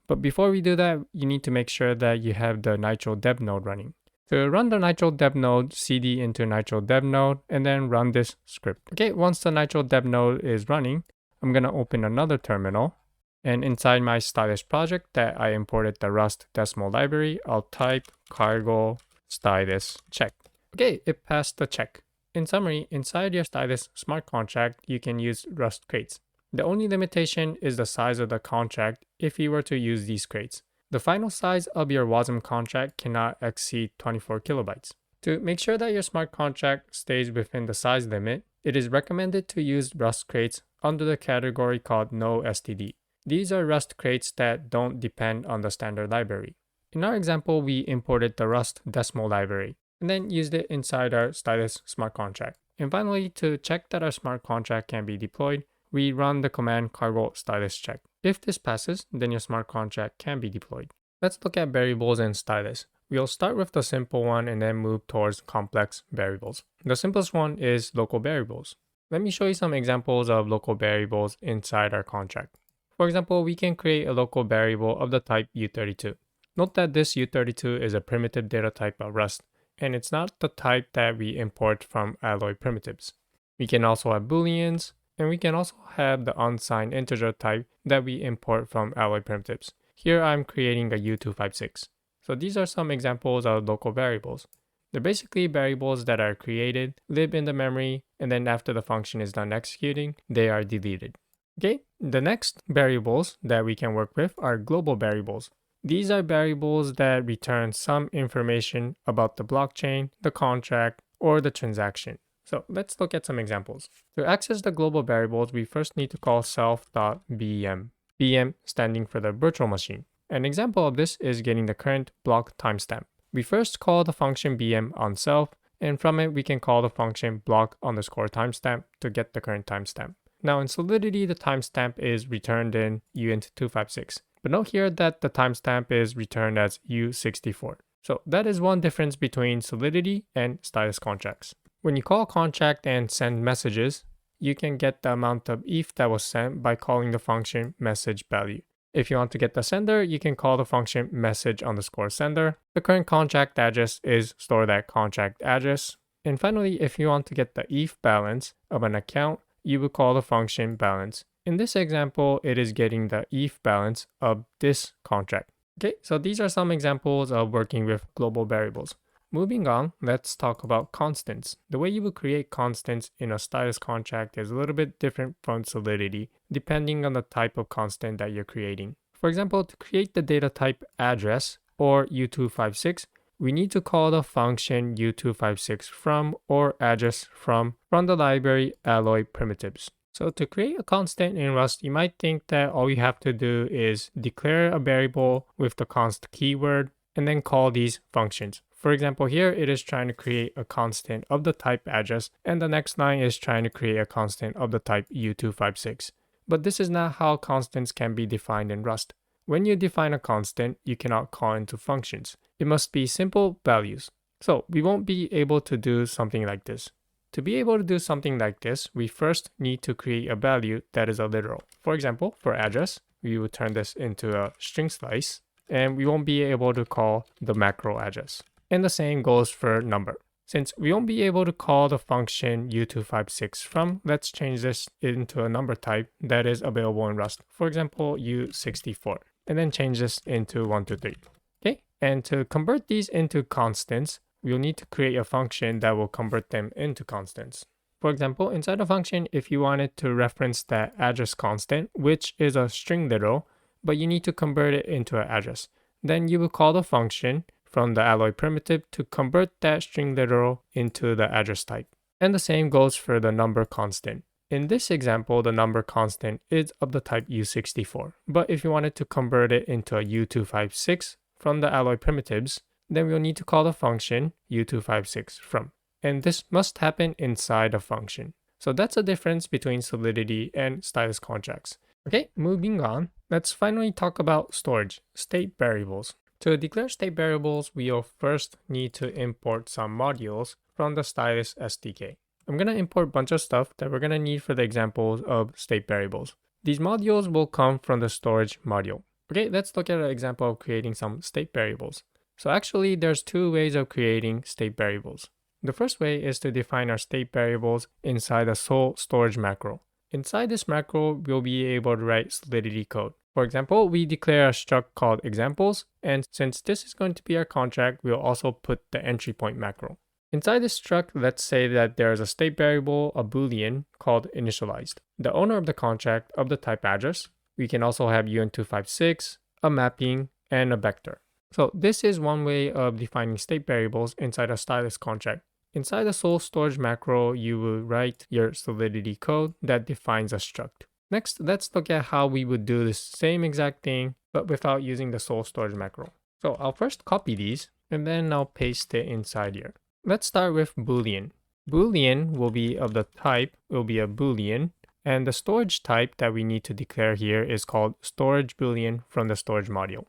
But before we do that, you need to make sure that you have the Nitro dev node running. To run the Nitro dev node, cd into Nitro dev node, and then run this script. Okay, once the Nitro dev node is running, I'm going to open another terminal. And inside my Stylus project that I imported the Rust decimal library, I'll type cargo Stylus check. Okay, it passed the check. In summary, inside your Stylus smart contract, you can use Rust crates. The only limitation is the size of the contract if you were to use these crates. The final size of your WASM contract cannot exceed 24 kilobytes. To make sure that your smart contract stays within the size limit, it is recommended to use Rust crates under the category called No STD. These are Rust crates that don't depend on the standard library. In our example, we imported the Rust decimal library and then used it inside our Stylus smart contract. And finally, to check that our smart contract can be deployed, we run the command cargo Stylus check. If this passes, then your smart contract can be deployed. Let's look at variables in Stylus. We'll start with the simple one and then move towards complex variables. The simplest one is local variables. Let me show you some examples of local variables inside our contract. For example, we can create a local variable of the type U32. Note that this U32 is a primitive data type of Rust, and it's not the type that we import from Alloy primitives. We can also have booleans, and we can also have the unsigned integer type that we import from Alloy primitives. Here I'm creating a U256. So these are some examples of local variables. They're basically variables that are created, live in the memory, and then after the function is done executing, they are deleted. Okay, the next variables that we can work with are global variables. These are variables that return some information about the blockchain, the contract, or the transaction. So let's look at some examples. To access the global variables, we first need to call self.bm. BM standing for the virtual machine. An example of this is getting the current block timestamp. We first call the function bm on self, and from it we can call the function block_timestamp to get the current timestamp. Now in Solidity, the timestamp is returned in uint256. But note here that the timestamp is returned as U64. So that is one difference between Solidity and Stylus contracts. When you call contract and send messages, you can get the amount of ETH that was sent by calling the function message value. If you want to get the sender, you can call the function message_sender. The current contract address is stored at contract address. And finally, if you want to get the ETH balance of an account, you will call the function balance. In this example, it is getting the ETH balance of this contract. Okay, so these are some examples of working with global variables. Moving on, let's talk about constants. The way you will create constants in a Stylus contract is a little bit different from Solidity, depending on the type of constant that you're creating. For example, to create the data type address, or U256, we need to call the function U256 from or address from the library Alloy primitives. So to create a constant in Rust, you might think that all you have to do is declare a variable with the const keyword and then call these functions. For example, here it is trying to create a constant of the type address, and the next line is trying to create a constant of the type U256. But this is not how constants can be defined in Rust. When you define a constant, you cannot call into functions. It must be simple values. So we won't be able to do something like this. To be able to do something like this, we first need to create a value that is a literal. For example, for address, we will turn this into a string slice, and we won't be able to call the macro address. And the same goes for number. Since we won't be able to call the function U256 from, let's change this into a number type that is available in Rust. For example, U64. And then change this into 123. Okay, and to convert these into constants, we'll need to create a function that will convert them into constants. For example, inside a function, if you wanted to reference that address constant, which is a string literal, but you need to convert it into an address, then you will call the function from the Alloy primitive to convert that string literal into the address type. And the same goes for the number constant. In this example, the number constant is of the type U64. But if you wanted to convert it into a U256 from the Alloy primitives, then we'll need to call the function U256 from. And this must happen inside a function. So that's the difference between Solidity and Stylus contracts. Okay, moving on, let's finally talk about storage, state variables. To declare state variables, we'll first need to import some modules from the Stylus SDK. I'm going to import a bunch of stuff that we're going to need for the examples of state variables. These modules will come from the storage module. Okay, let's look at an example of creating some state variables. So actually, there's two ways of creating state variables. The first way is to define our state variables inside a sole storage macro. Inside this macro, we'll be able to write Solidity code. For example, we declare a struct called examples, and since this is going to be our contract, we'll also put the entry point macro. Inside this struct, let's say that there is a state variable, a boolean, called initialized, the owner of the contract of the type address. We can also have uint256, a mapping, and a vector. So this is one way of defining state variables inside a Stylus contract. Inside the soul storage macro, you will write your Solidity code that defines a struct. Next, let's look at how we would do the same exact thing, but without using the soul storage macro. So I'll first copy these, and then I'll paste it inside here. Let's start with boolean. Boolean will be of the type, will be a boolean, and the storage type that we need to declare here is called storage boolean from the storage module.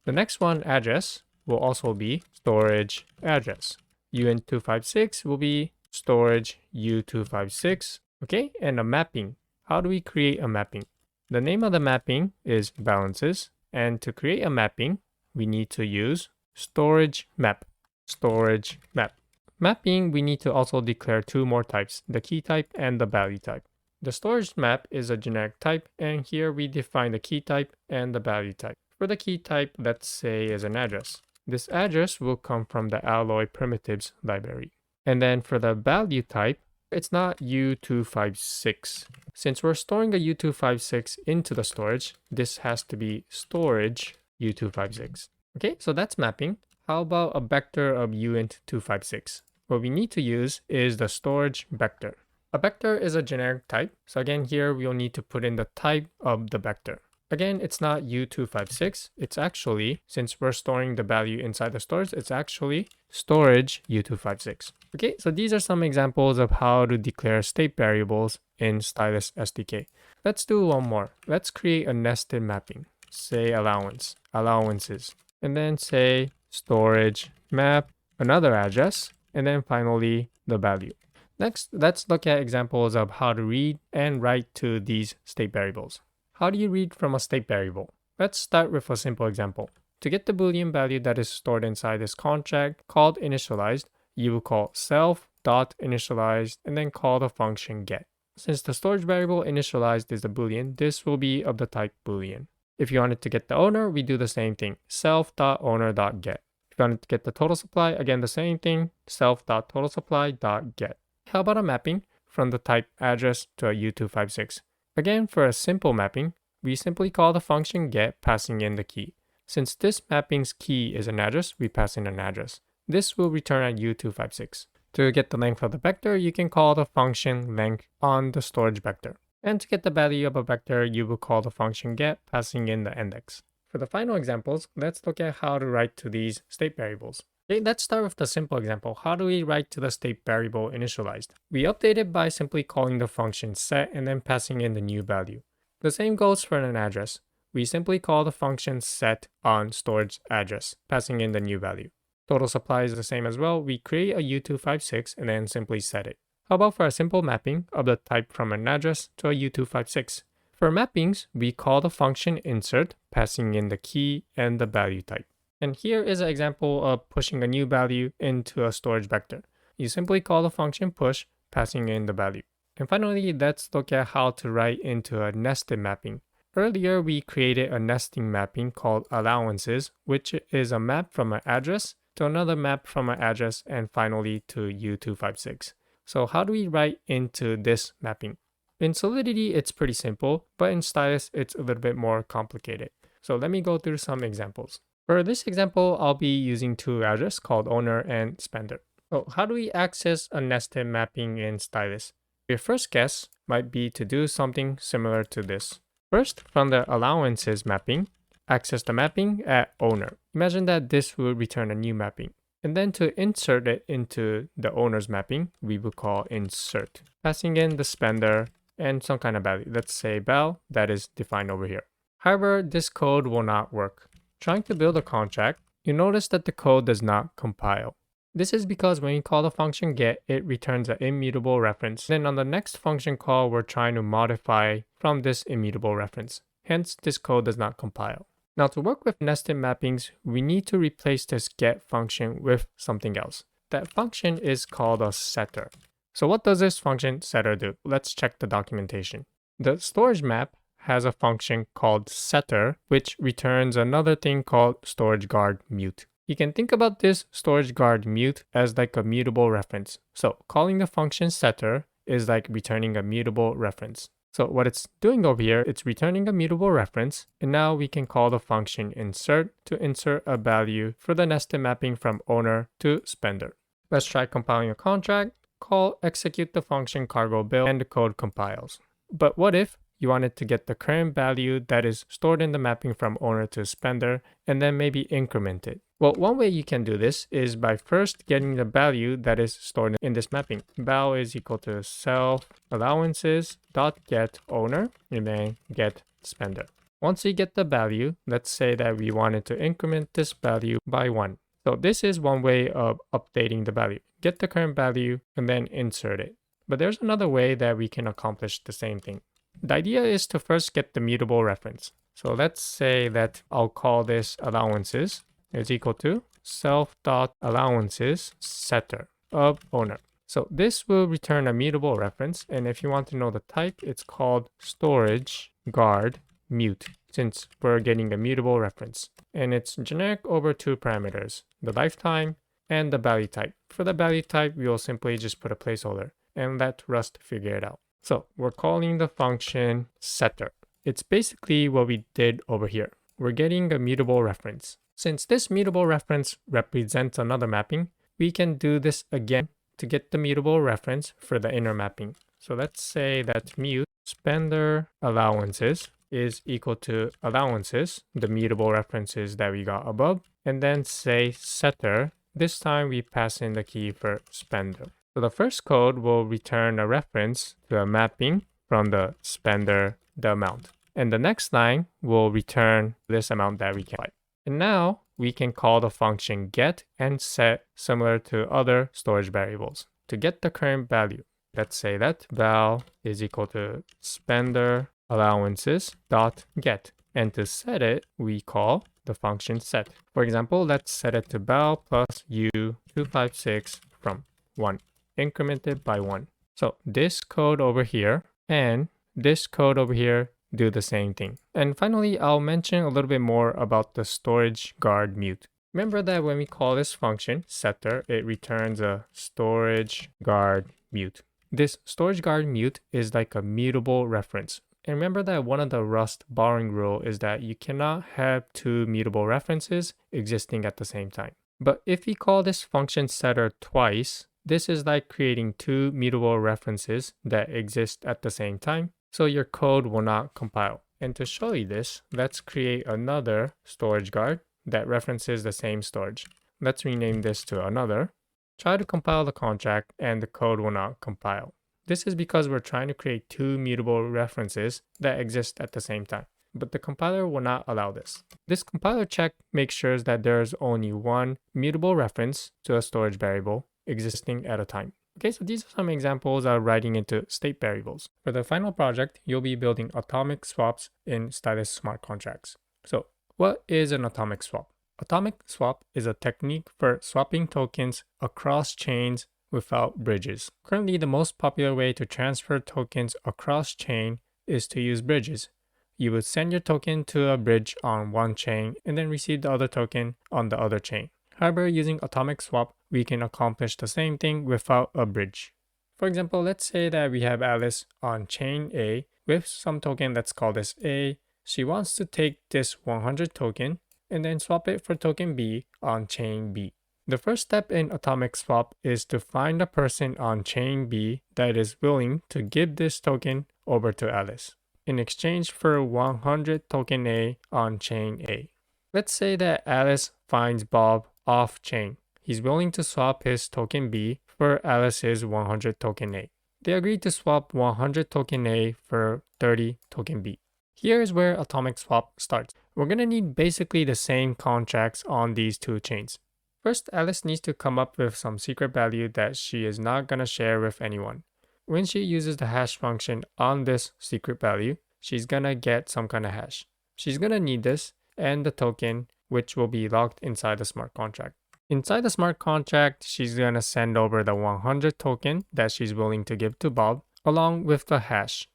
The next one, address, will also be storage address. uint256 will be storage u256, okay? And a mapping. How do we create a mapping? The name of the mapping is balances, and to create a mapping, we need to use storage map. Storage map. Mapping, we need to also declare two more types, the key type and the value type. The storage map is a generic type, and here we define the key type and the value type. For the key type, let's say is an address. This address will come from the alloy primitives library. And then for the value type, it's not u256. Since we're storing a u256 into the storage, this has to be storage u256. Okay, so that's mapping. How about a vector of uint256? What we need to use is the storage vector. A vector is a generic type. So again, here we'll need to put in the type of the vector. Again, it's not u256. It's actually, since we're storing the value inside the storage, it's actually storage u256. Okay, so these are some examples of how to declare state variables in Stylus SDK. Let's do one more. Let's create a nested mapping. Say allowances, and then say storage map, another address, and then finally the value. Next, let's look at examples of how to read and write to these state variables. How do you read from a state variable? Let's start with a simple example. To get the boolean value that is stored inside this contract called initialized, you will call self.initialized and then call the function get. Since the storage variable initialized is the boolean, this will be of the type boolean. If you wanted to get the owner, we do the same thing, self.owner.get. If you wanted to get the total supply, again the same thing, self.totalsupply.get. How about a mapping from the type address to a u256? Again, for a simple mapping, we simply call the function get passing in the key. Since this mapping's key is an address, we pass in an address. This will return a u256. To get the length of the vector, you can call the function length on the storage vector. And to get the value of a vector, you will call the function get passing in the index. For the final examples, let's look at how to write to these state variables. Okay, let's start with the simple example. How do we write to the state variable initialized? We update it by simply calling the function set and then passing in the new value. The same goes for an address. We simply call the function set on storage address, passing in the new value. Total supply is the same as well. We create a u256 and then simply set it. How about for a simple mapping of the type from an address to a u256? For mappings, we call the function insert, passing in the key and the value type. And here is an example of pushing a new value into a storage vector. You simply call the function push, passing in the value. And finally, let's look at how to write into a nested mapping. Earlier, we created a nesting mapping called allowances, which is a map from an address to another map from an address and finally to u256. So how do we write into this mapping? In Solidity, it's pretty simple, but in Stylus, it's a little bit more complicated. So let me go through some examples. For this example, I'll be using two addresses called owner and spender. So how do we access a nested mapping in Stylus? Your first guess might be to do something similar to this. First, from the allowances mapping, access the mapping at owner. Imagine that this will return a new mapping. And then to insert it into the owner's mapping, we will call insert, passing in the spender and some kind of value. Let's say val, that is defined over here. However, this code will not work. Trying to build a contract, you notice that the code does not compile. This is because when you call the function get, it returns an immutable reference. Then on the next function call, we're trying to modify from this immutable reference. Hence, this code does not compile. Now to work with nested mappings, we need to replace this get function with something else. That function is called a setter. So what does this function setter do? Let's check the documentation. The storage map has a function called setter, which returns another thing called storage guard mute. You can think about this storage guard mute as like a mutable reference. So calling the function setter is like returning a mutable reference. So what it's doing over here, it's returning a mutable reference, and now we can call the function insert to insert a value for the nested mapping from owner to spender. Let's try compiling a contract, call execute the function cargo bill, and the code compiles. But what if you wanted to get the current value that is stored in the mapping from owner to spender and then maybe increment it? Well, one way you can do this is by first getting the value that is stored in this mapping. Val is equal to self allowances dot get owner and then get spender. Once you get the value, let's say that we wanted to increment this value by 1. So this is one way of updating the value. Get the current value and then insert it. But there's another way that we can accomplish the same thing. The idea is to first get the mutable reference. So let's say that I'll call this allowances is equal to self.allowances setter of owner. So this will return a mutable reference, and if you want to know the type, it's called storage guard mute, since we're getting a mutable reference. And it's generic over 2 parameters, the lifetime and the value type. For the value type, we will simply just put a placeholder and let Rust figure it out. So we're calling the function setter. It's basically what we did over here. We're getting a mutable reference. Since this mutable reference represents another mapping, we can do this again to get the mutable reference for the inner mapping. So let's say that mute spender allowances is equal to allowances, the mutable references that we got above, and then say setter. This time we pass in the key for spender. So the first code will return a reference to a mapping from the spender, the amount. And the next line will return this amount that we can write. And now we can call the function get and set similar to other storage variables to get the current value. Let's say that val is equal to spender allowances dot get. And to set it, we call the function set. For example, let's set it to val plus u256 from 1, incremented by 1. So this code over here and this code over here do the same thing. And finally, I'll mention a little bit more about the storage guard mute. Remember that when we call this function setter, it returns a storage guard mute. This storage guard mute is like a mutable reference. And remember that one of the Rust borrowing rule is that you cannot have 2 mutable references existing at the same time. But if we call this function setter twice, this is like creating 2 mutable references that exist at the same time, so your code will not compile. And to show you this, let's create another storage guard that references the same storage. Let's rename this to another. Try to compile the contract and the code will not compile. This is because we're trying to create 2 mutable references that exist at the same time, but the compiler will not allow this. This compiler check makes sure that there's only 1 mutable reference to a storage variable existing at a time. Okay, so these are some examples of writing into state variables. For the final project, you'll be building atomic swaps in Stylus smart contracts. So what is an atomic swap? Atomic swap is a technique for swapping tokens across chains without bridges. Currently, the most popular way to transfer tokens across chain is to use bridges. You would send your token to a bridge on one chain and then receive the other token on the other chain. However, using atomic swap, we can accomplish the same thing without a bridge. For example, let's say that we have Alice on chain A with some token, let's call this A. She wants to take this 100 token and then swap it for token B on chain B. The first step in atomic swap is to find a person on chain B that is willing to give this token over to Alice in exchange for 100 token A on chain A. Let's say that Alice finds Bob off-chain. He's willing to swap his token B for Alice's 100 token A. They agreed to swap 100 token A for 30 token B. Here's where atomic swap starts. We're going to need basically the same contracts on these 2 chains. First, Alice needs to come up with some secret value that she is not going to share with anyone. When she uses the hash function on this secret value, she's going to get some kind of hash. She's going to need this and the token, which will be locked inside the smart contract. Inside the smart contract, she's going to send over the 100 token that she's willing to give to Bob, along with the hash.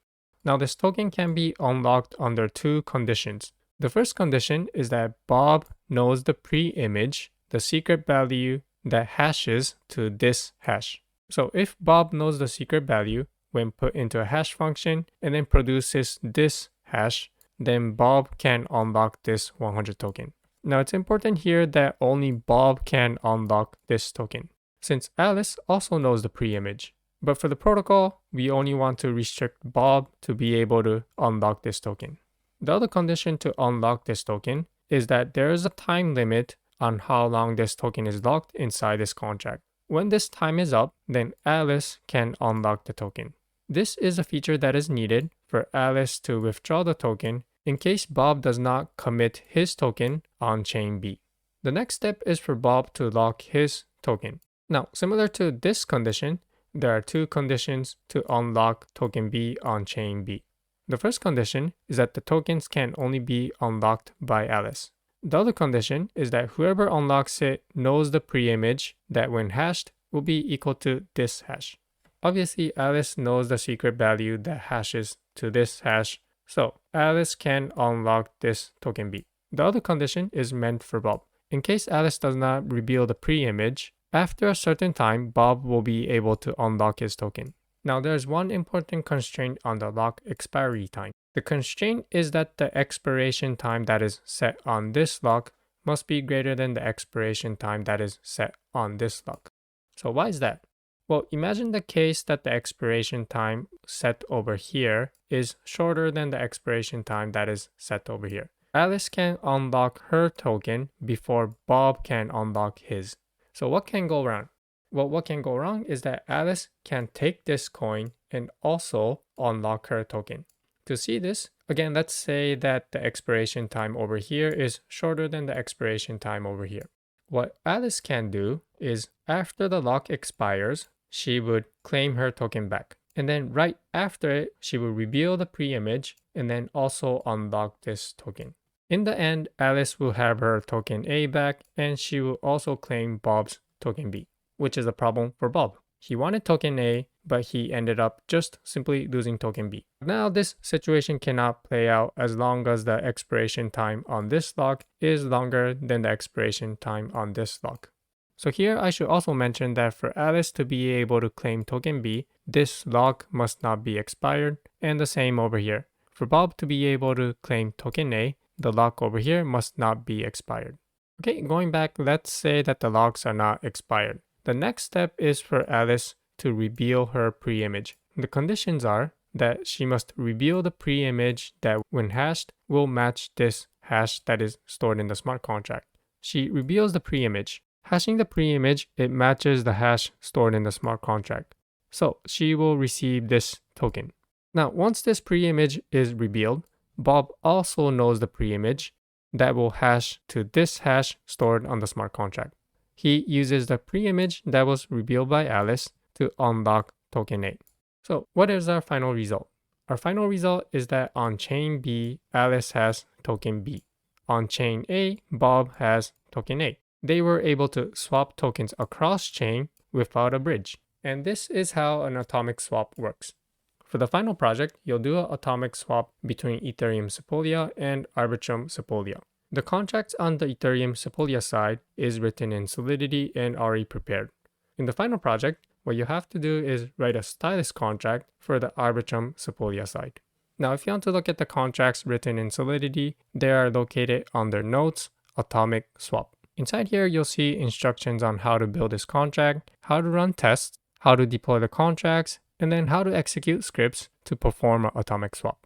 Now this token can be unlocked under two conditions. The first condition is that Bob knows the pre-image, the secret value that hashes to this hash. So if Bob knows the secret value when put into a hash function and then produces this hash, then Bob can unlock this 100 token. Now it's important here that only Bob can unlock this token, since Alice also knows the pre-image. But for the protocol, we only want to restrict Bob to be able to unlock this token. The other condition to unlock this token is that there is a time limit on how long this token is locked inside this contract. When this time is up, then Alice can unlock the token. This is a feature that is needed for Alice to withdraw the token in case Bob does not commit his token on chain B. The next step is for Bob to lock his token. Now, similar to this condition, there are two conditions to unlock token B on chain B. The first condition is that the tokens can only be unlocked by Alice. The other condition is that whoever unlocks it knows the pre-image that when hashed will be equal to this hash. Obviously, Alice knows the secret value that hashes to this hash, so Alice can unlock this token B. The other condition is meant for Bob. In case Alice does not reveal the pre-image, after a certain time, Bob will be able to unlock his token. Now there's one important constraint on the lock expiry time. The constraint is that the expiration time that is set on this lock must be greater than the expiration time that is set on this lock. So why is that? Well, imagine the case that the expiration time set over here is shorter than the expiration time that is set over here. Alice can unlock her token before Bob can unlock his. So what can go wrong? Well, what can go wrong is that Alice can take this coin and also unlock her token. To see this, again, let's say that the expiration time over here is shorter than the expiration time over here. What Alice can do is after the lock expires, she would claim her token back. And then right after it, she will reveal the pre-image and then also unlock this token. In the end, Alice will have her token A back and she will also claim Bob's token B, which is a problem for Bob. He wanted token A, but he ended up just simply losing token B. Now this situation cannot play out as long as the expiration time on this lock is longer than the expiration time on this lock. So here I should also mention that for Alice to be able to claim token B, this lock must not be expired, and the same over here. For Bob to be able to claim token A, the lock over here must not be expired. Okay, going back, let's say that the locks are not expired. The next step is for Alice to reveal her pre-image. The conditions are that she must reveal the pre-image that when hashed will match this hash that is stored in the smart contract. She reveals the pre-image. Hashing the pre-image, it matches the hash stored in the smart contract. So she will receive this token. Now, once this pre-image is revealed, Bob also knows the pre-image that will hash to this hash stored on the smart contract. He uses the pre-image that was revealed by Alice to unlock token A. So what is our final result? Our final result is that on chain B, Alice has token B. On chain A, Bob has token A. They were able to swap tokens across chain without a bridge. And this is how an atomic swap works. For the final project, you'll do an atomic swap between Ethereum Sepolia and Arbitrum Sepolia. The contract on the Ethereum Sepolia side is written in Solidity and already prepared. In the final project, what you have to do is write a Stylus contract for the Arbitrum Sepolia side. Now, if you want to look at the contracts written in Solidity, they are located under Notes, Atomic Swap. Inside here, you'll see instructions on how to build this contract, how to run tests, how to deploy the contracts, and then how to execute scripts to perform an atomic swap.